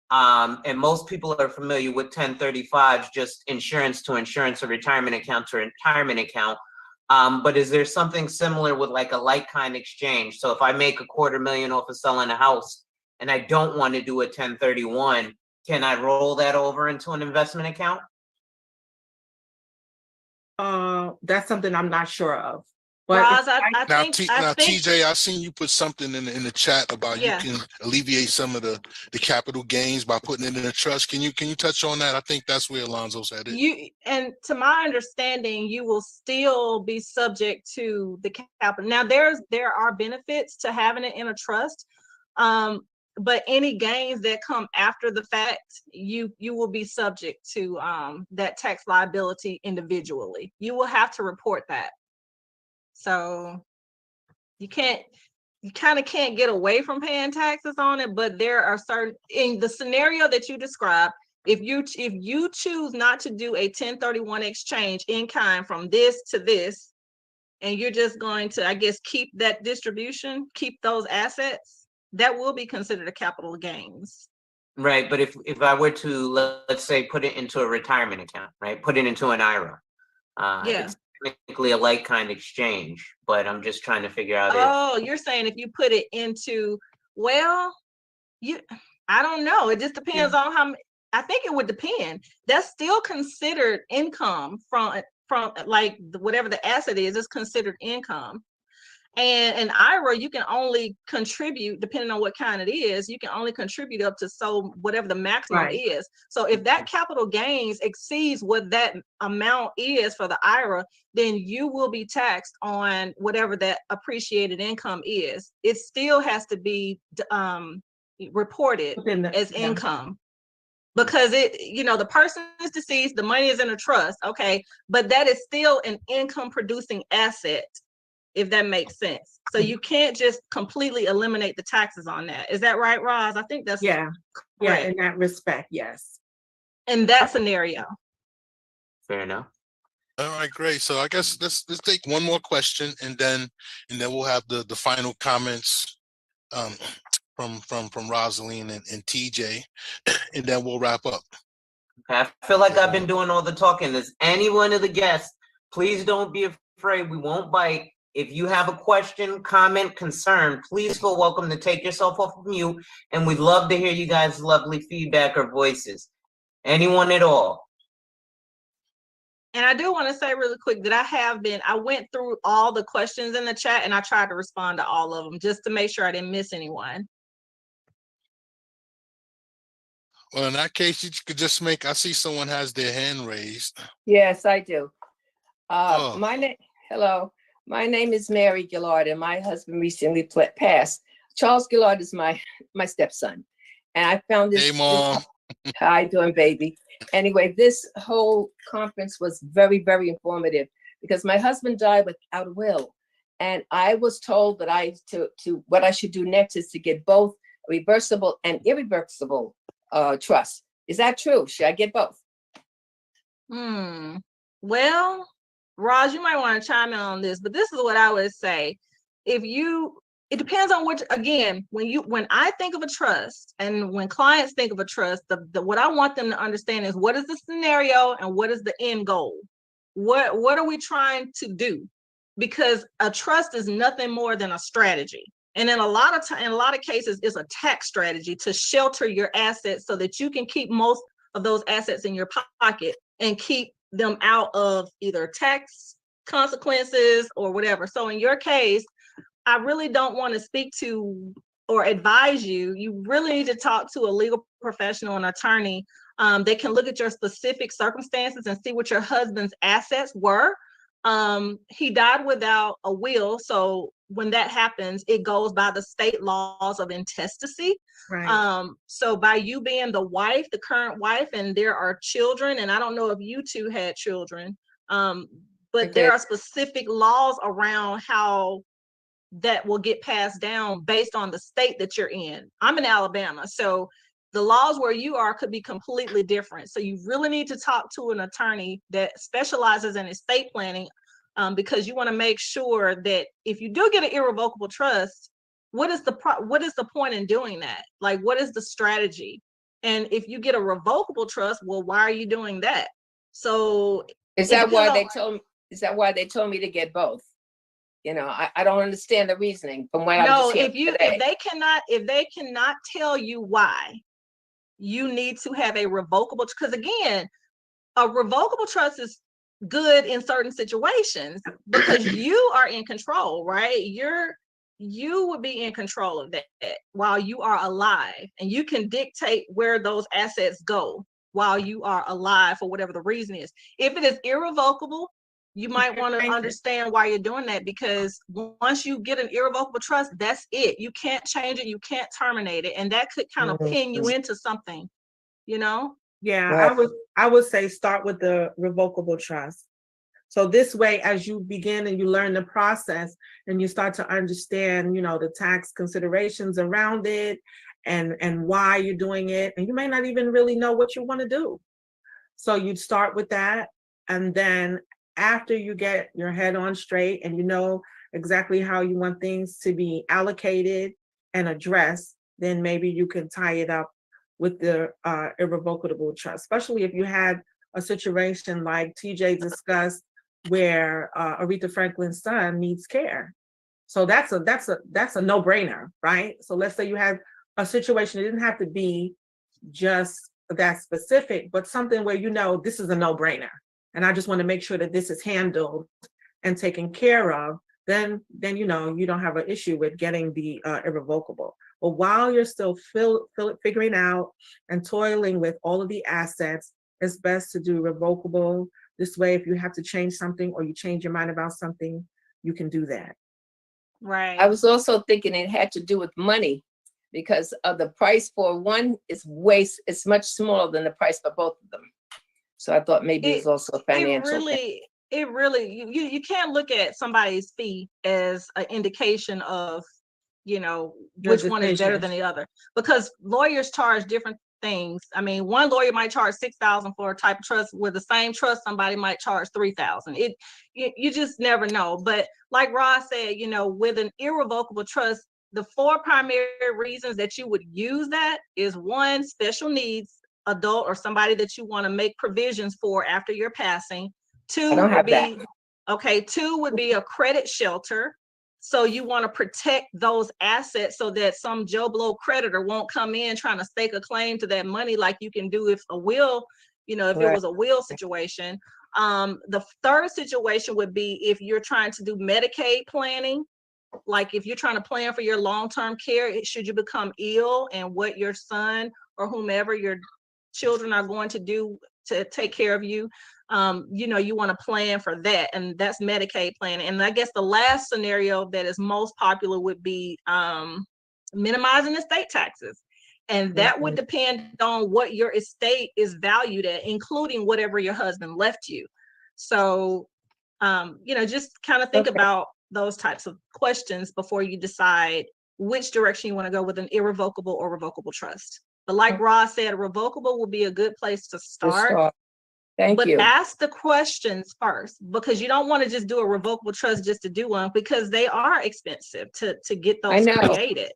And most people are familiar with 1035s, just insurance to insurance or retirement account to retirement account. But is there something similar with like a like kind exchange? So if I make $250,000 off of selling a house and I don't want to do a 1031, can I roll that over into an investment account? That's something I'm not sure of. But Roz, I think TJ, I seen you put something in the chat about Yeah. you can alleviate some of the capital gains by putting it in a trust. Can you touch on that? I think that's where Alonzo's headed. And to my understanding, you will still be subject to the capital. Now, there are benefits to having it in a trust, but any gains that come after the fact, you will be subject to that tax liability individually. You will have to report that. So you kind of can't get away from paying taxes on it, but there are certain, in the scenario that you described, if you choose not to do a 1031 exchange in kind from this to this, and you're just going to, I guess, keep that distribution, keep those assets, that will be considered a capital gains. Right, but if I were to, let's say, put it into a retirement account, right? Put it into an IRA. Yeah. It's technically a like kind exchange, but I'm just trying to figure out You're saying if you put it into, well, I don't know. It just depends on how, I think it would depend. That's still considered income from like whatever the asset is considered income. And in IRA, you can only contribute, depending on what kind it is, you can only contribute up to so whatever the maximum Right. is. So if that capital gains exceeds what that amount is for the IRA, then you will be taxed on whatever that appreciated income is. It still has to be reported as income. Because the person is deceased, the money is in a trust, okay, but that is still an income producing asset, if that makes sense. So you can't just completely eliminate the taxes on that. Is that right, Roz? I think that's Yeah, correct. in that respect, yes. In that scenario. Fair enough. All right, great. So I guess let's take one more question, and then we'll have the final comments from Rosalind and TJ, and then we'll wrap up. I feel like I've been doing all the talking. Does any one of the guests, please don't be afraid. We won't bite. If you have a question, comment, concern, please feel welcome to take yourself off of mute, and we'd love to hear you guys' lovely feedback or voices. Anyone at all? And I do want to say really quick that I went through all the questions in the chat, and I tried to respond to all of them just to make sure I didn't miss anyone. Well, in that case, you could just I see someone has their hand raised. Yes, I do. Oh. Hello. My name is Mary Gillard, and my husband recently passed. Charles Gillard is my stepson. And I found this. Hey, Mom. How you doing, baby? Anyway, this whole conference was very, very informative because my husband died without a will. And I was told that what I should do next is to get both reversible and irreversible trust. Is that true? Should I get both? Well, Roz, you might want to chime in on this, but this is what I would say. It depends on which, again, when I think of a trust and when clients think of a trust, what I want them to understand is what is the scenario and what is the end goal? What are we trying to do? Because a trust is nothing more than a strategy. And in a lot of cases, it's a tax strategy to shelter your assets so that you can keep most of those assets in your pocket and keep them out of either tax consequences or whatever. So in your case, I really don't want to speak to or advise you. You really need to talk to a legal professional, an attorney. They can look at your specific circumstances and see what your husband's assets were. He died without a will. So when that happens, it goes by the state laws of intestacy. Right. So by you being the wife, the current wife, and there are children, and I don't know if you two had children, but there are specific laws around how that will get passed down based on the state that you're in. I'm in Alabama, so the laws where you are could be completely different. So you really need to talk to an attorney that specializes in estate planning, because you want to make sure that if you do get an irrevocable trust, what is the point in doing that? Like, what is the strategy? And if you get a revocable trust, well, why are you doing that? So is that why they told me to get both? I don't understand the reasoning from what I'm just hearing today. If they cannot tell you why, you need to have a revocable, because again, a revocable trust is good in certain situations because you are in control, right? You would be in control of that while you are alive, and you can dictate where those assets go while you are alive for whatever the reason is. If it is irrevocable, you might want to understand why you're doing that, because once you get an irrevocable trust, that's it. You can't change it. You can't terminate it. And that could kind of pin you into something, Yeah, I would say start with the revocable trust. So this way, as you begin and you learn the process and you start to understand, the tax considerations around it and why you're doing it, and you may not even really know what you want to do. So you'd start with that, and then after you get your head on straight and you know exactly how you want things to be allocated and addressed, then maybe you can tie it up with the irrevocable trust, especially if you had a situation like TJ discussed where Aretha Franklin's son needs care. So that's a no-brainer, right? So let's say you had a situation, it didn't have to be just that specific, but something where this is a no-brainer. And I just want to make sure that this is handled and taken care of then you know, you don't have an issue with getting the irrevocable. But while you're still figuring out and toiling with all of the assets, it's best to do revocable. This way, if you have to change something or you change your mind about something, you can do that. Right. I was also thinking it had to do with money, because of the price for one is it's much smaller than the price for both of them. So I thought maybe it was also a financial thing. It really, you can't look at somebody's fee as an indication of, you know, which one is better than the other, because lawyers charge different things. I mean, one lawyer might charge $6,000 for a type of trust. With the same trust, somebody might charge $3,000. You just never know. But like Roz said, you know, with an irrevocable trust, the 4 primary reasons that you would use that is: 1, special needs adult or somebody that you want to make provisions for after your passing. 2 would be, okay, 2 would be a credit shelter. So you want to protect those assets so that some Joe Blow creditor won't come in trying to stake a claim to that money, like you can do if a will, you know, if it was a will situation. The 3rd situation would be if you're trying to do Medicaid planning, like if you're trying to plan for your long-term care, should you become ill, and what your son or whomever your children are going to do to take care of you. You know, you want to plan for that, and that's Medicaid planning. And I guess the last scenario that is most popular would be minimizing estate taxes. And that would depend on what your estate is valued at, including whatever your husband left you. So, you know, just kind of think about those types of questions before you decide which direction you want to go with an irrevocable or revocable trust. But like Roz said, a revocable will be a good place to start. Thank you. But ask the questions first, because you don't want to just do a revocable trust just to do one, because they are expensive to get those created.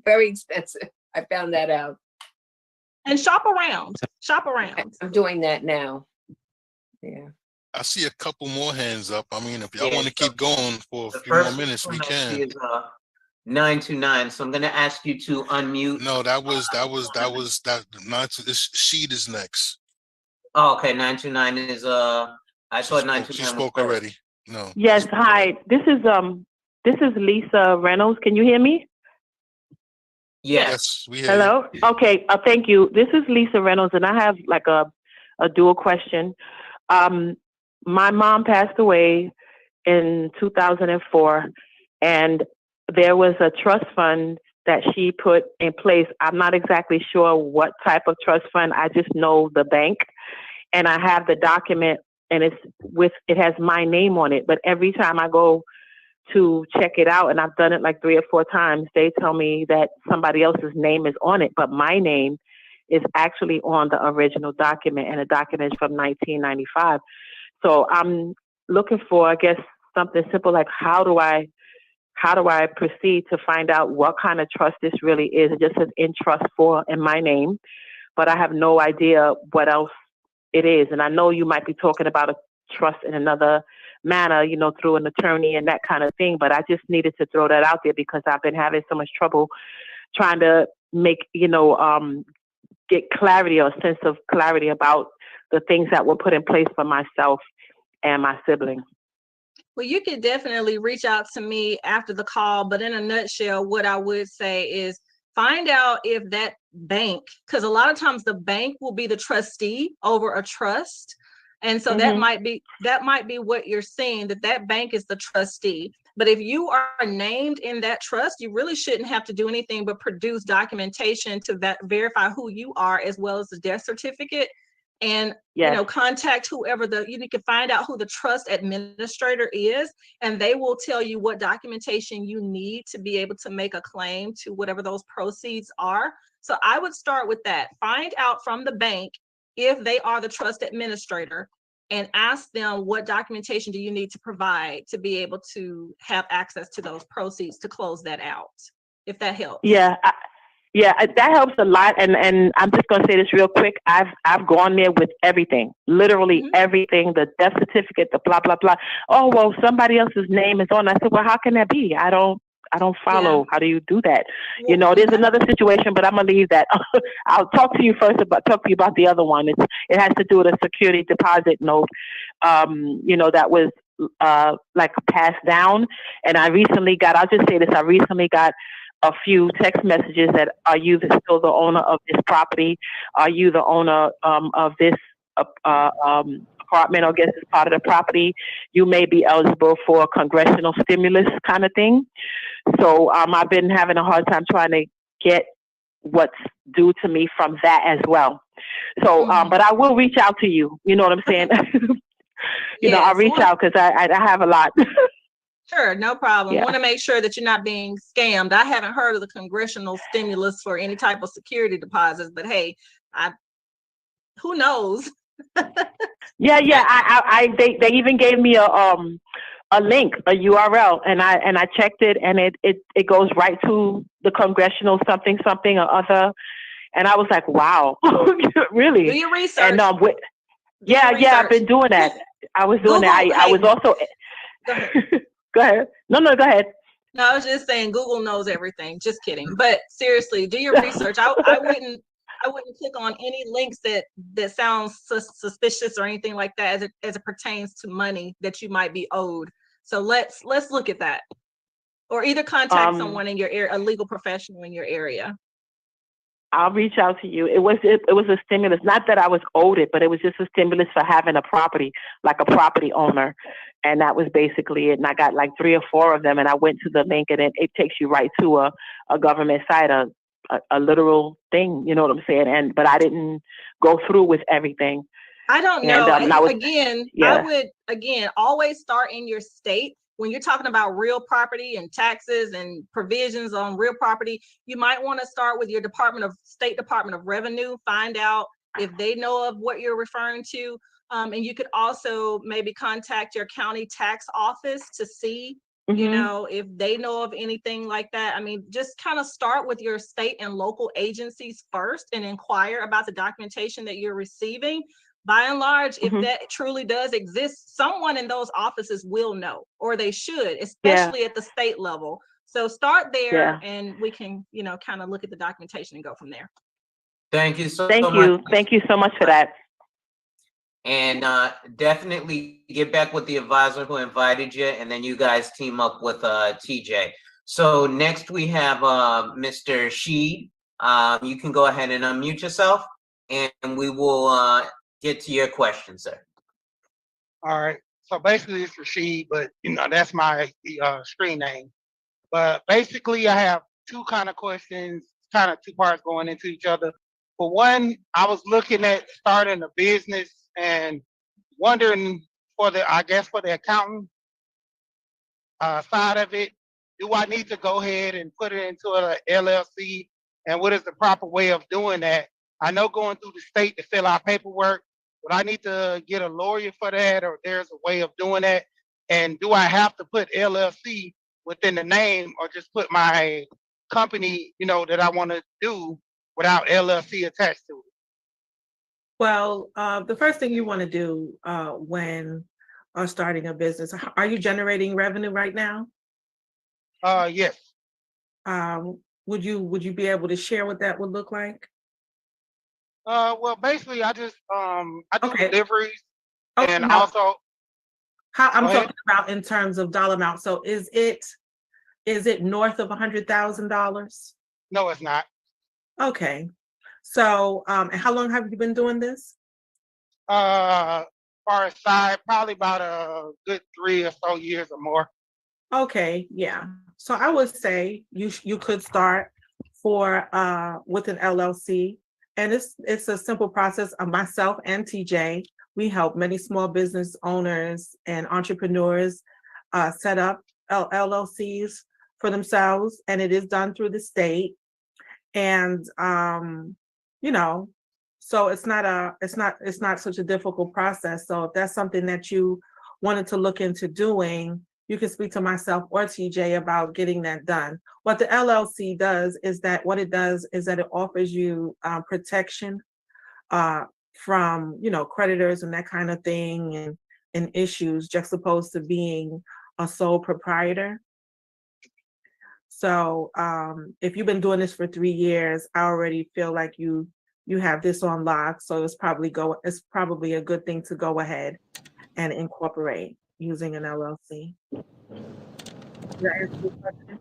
Very expensive. I found that out. And shop around. Shop around. I'm doing that now. Yeah. I see a couple more hands up. I mean, if y'all want to keep going for a few more minutes, we can. Is 929. So I'm going to ask you to unmute. No, that this sheet is next. Oh, okay. 929 is I saw 929. She spoke already. No. Yes. Hi. This is Lisa Reynolds. Can you hear me? Yes. We hear Hello. You. Okay. Thank you. This is Lisa Reynolds, and I have like a dual question. My mom passed away in 2004, and there was a trust fund that she put in place. I'm not exactly sure what type of trust fund. I just know the bank, and I have the document, and it has my name on it. But every time I go to check it out, and I've done it like 3 or 4 times, they tell me that somebody else's name is on it, but my name is actually on the original document, and the document is from 1995. So I'm looking for, I guess, something simple like how do I proceed to find out what kind of trust this really is? It just says in trust for in my name, but I have no idea what else it is. And I know you might be talking about a trust in another manner, you know, through an attorney and that kind of thing. But I just needed to throw that out there because I've been having so much trouble trying to make, you know, get clarity or a sense of clarity about the things that were put in place for myself and my sibling. Well, you could definitely reach out to me after the call, but in a nutshell, what I would say is find out if that bank, because a lot of times the bank will be the trustee over a trust. And so that might be what you're seeing, that bank is the trustee. But if you are named in that trust, you really shouldn't have to do anything but produce documentation to verify who you are, as well as the death certificate. And you know, contact whoever you can find out who the trust administrator is, and they will tell you what documentation you need to be able to make a claim to whatever those proceeds are. So I would start with that. Find out from the bank if they are the trust administrator, and ask them what documentation do you need to provide to be able to have access to those proceeds to close that out, if that helps. Yeah, that helps a lot. And I'm just going to say this real quick. I've gone there with everything, literally everything, the death certificate, the blah, blah, blah. Oh, well, somebody else's name is on. I said, well, how can that be? I don't follow. Yeah. How do you do that? Well, you know, there's another situation, but I'm going to leave that. I'll talk to you about the other one. It has to do with a security deposit note, you know, that was like passed down. And I'll just say this, I recently got a few text messages that, are you still the owner of this property? Are you the owner of this apartment, or guess it's part of the property? You may be eligible for congressional stimulus kind of thing. So I've been having a hard time trying to get what's due to me from that as well. So, but I will reach out to you. You know what I'm saying? I'll reach out because I have a lot. Sure, no problem. Yeah. Want to make sure that you're not being scammed. I haven't heard of the congressional stimulus for any type of security deposits, but hey, who knows? Yeah. They even gave me a link, a URL, and I checked it, and it goes right to the congressional something or other, and I was like, wow, really? Do your research. And I've been doing that. I was doing that. I was also. Go ahead. Go ahead. No, go ahead. No, I was just saying Google knows everything. Just kidding. But seriously, do your research. I wouldn't click on any links that sounds suspicious or anything like that as it pertains to money that you might be owed. So let's look at that, or either contact someone in your area, a legal professional in your area. I'll reach out to you. It was a stimulus, not that I was owed it, but it was just a stimulus for having a property, like a property owner, and that was basically it. And I got like 3 or 4 of them, and I went to the link, and it takes you right to a government site, a literal thing. You know what I'm saying? But I didn't go through with everything. I don't know. I would always start in your state. When you're talking about real property and taxes and provisions on real property, you might want to start with your State Department of Revenue, find out if they know of what you're referring to. And you could also maybe contact your county tax office to see, if they know of anything like that. I mean, just kind of start with your state and local agencies first and inquire about the documentation that you're receiving. By and large, if that truly does exist, someone in those offices will know, or they should, especially at the state level. So start there, and we can, kind of look at the documentation and go from there. Thank you so much. Thank you so much for that. And definitely get back with the advisor who invited you, and then you guys team up with TJ. So next we have Mr. Sheed. You can go ahead and unmute yourself, and we will get to your question, sir. All right. So basically it's Rashid, but that's my screen name. But basically I have 2 kind of questions, kind of 2 parts going into each other. For one, I was looking at starting a business and wondering for the accountant side of it, do I need to go ahead and put it into an LLC? And what is the proper way of doing that? I know going through the state to fill out paperwork, would I need to get a lawyer for that, or there's a way of doing that? And do I have to put LLC within the name, or just put my company, that I want to do without LLC attached to it? Well, the first thing you want to do when starting a business, are you generating revenue right now? Yes. Would you be able to share what that would look like? Well, basically, I just I do deliveries, and no. also. I'm talking about in terms of dollar amount. So is it north of $100,000? No, it's not. Okay. So, and how long have you been doing this? Far as side, probably about a good 3 or so years or more. Okay, yeah. So I would say you could start with an LLC, and it's a simple process. Myself and TJ, we help many small business owners and entrepreneurs set up LLCs for themselves, and it is done through the state. And so it's not such a difficult process. So if that's something that you wanted to look into doing, you can speak to myself or TJ about getting that done. What the LLC does is that it offers you protection from creditors and that kind of thing, and issues, juxtaposed to being a sole proprietor. So if you've been doing this for 3 years, I already feel like you have this on lock. So it's probably a good thing to go ahead and incorporate. using an LLC. Does that answer your question?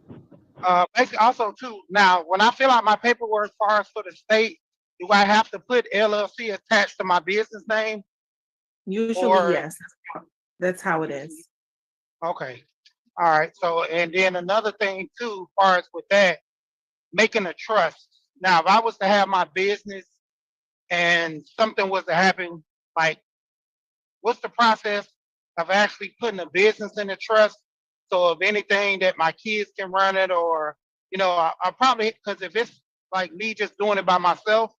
Basically, also too. Now, when I fill out my paperwork, as far as for the state, do I have to put LLC attached to my business name? Usually, Or yes. That's how it is. okay, all right. So, and then another thing too, as far as with that, making a trust. Now, if I was to have my business and something was to happen, like, what's the process of actually putting a business in a trust? So if anything that my kids can run it, or, you know, I probably, because if it's like me just doing it by myself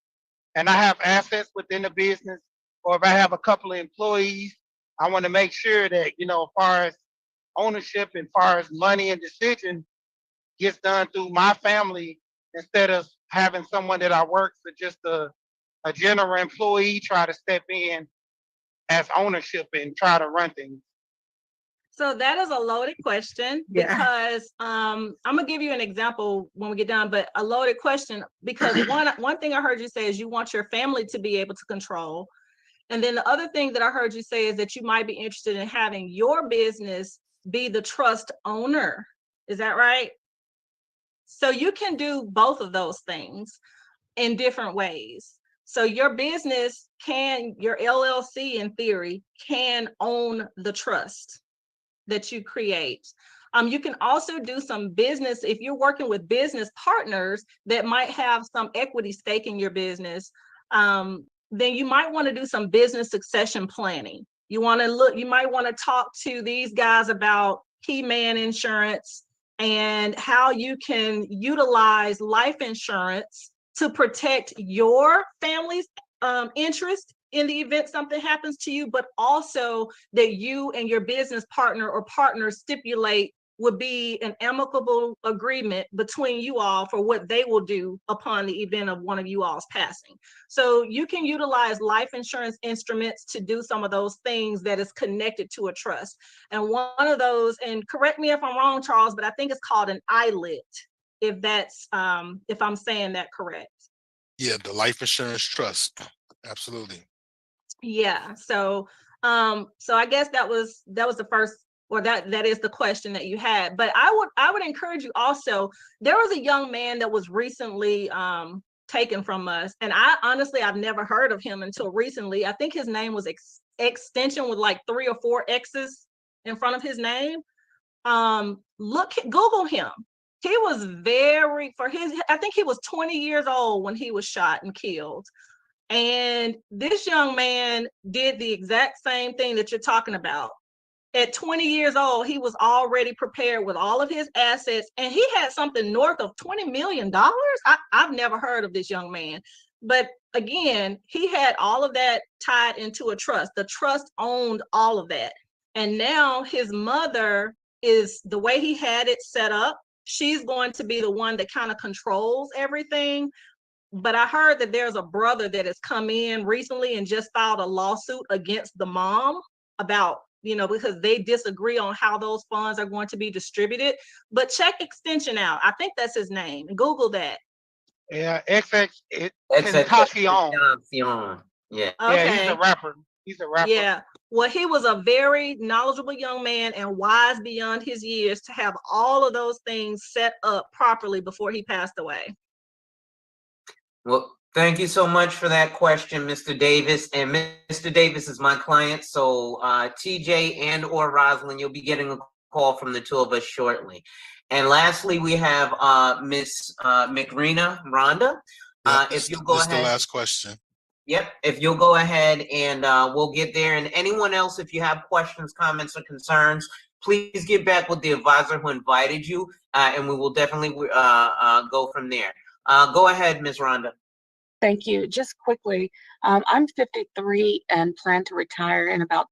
and I have assets within the business, or if I have a couple of employees, I want to make sure that, you know, as far as ownership and far as money and decision gets done through my family, instead of having someone that I work for, just a general employee try to step in as ownership and try to run things. So that is a loaded question Yeah. because I'm gonna give you an example when we get done, but a loaded question because one thing I heard you say is you want your family to be able to control. And then the other thing that I heard you say is that you might be interested in having your business be the trust owner. Is that right? So you can do both of those things in different ways. So your business your LLC in theory can own the trust that you create. You can also do some business, if you're working with business partners that might have some equity stake in your business, then you might want to do some business succession planning. You might want to talk to these guys about key man insurance and how you can utilize life insurance to protect your family's interest in the event something happens to you, but also that you and your business partner or partners stipulate would be an amicable agreement between you all for what they will do upon the event of one of you all's passing. So you can utilize life insurance instruments to do some of those things that is connected to a trust. And one of those, and correct me if I'm wrong, Charles, but I think it's called an ILIT, if that's if I'm saying that correct. Yeah, the life insurance trust. Absolutely. Yeah. So I guess that was the first, or that is the question that you had. But I would encourage you also, there was a young man that was recently taken from us. And I've never heard of him until recently. I think his name was Extension with like 3 or 4 X's in front of his name. Google him. He was I think he was 20 years old when he was shot and killed. And this young man did the exact same thing that you're talking about. At 20 years old, he was already prepared with all of his assets, and he had something north of $20 million. I've never heard of this young man. But again, he had all of that tied into a trust. The trust owned all of that. And now his mother is, the way he had it set up, she's going to be the one that kind of controls everything. But I heard that there's a brother that has come in recently and just filed a lawsuit against the mom about, because they disagree on how those funds are going to be distributed. But check Extension out. I think that's his name. Google that. Yeah, Tentacion. Yeah. Okay. Yeah, he's a rapper. Yeah. Well, he was a very knowledgeable young man and wise beyond his years to have all of those things set up properly before he passed away. Well, thank you so much for that question, Mr. Davis. And Mr. Davis is my client. So TJ and or Rosalind, you'll be getting a call from the two of us shortly. And lastly, we have Miss McRena Rhonda. If you'll go ahead. This is the last question. Yep. If you'll go ahead and we'll get there. And anyone else, if you have questions, comments, or concerns, please get back with the advisor who invited you, and we will definitely go from there. Go ahead, Ms. Rhonda. Thank you. Just quickly, I'm 53 and plan to retire in about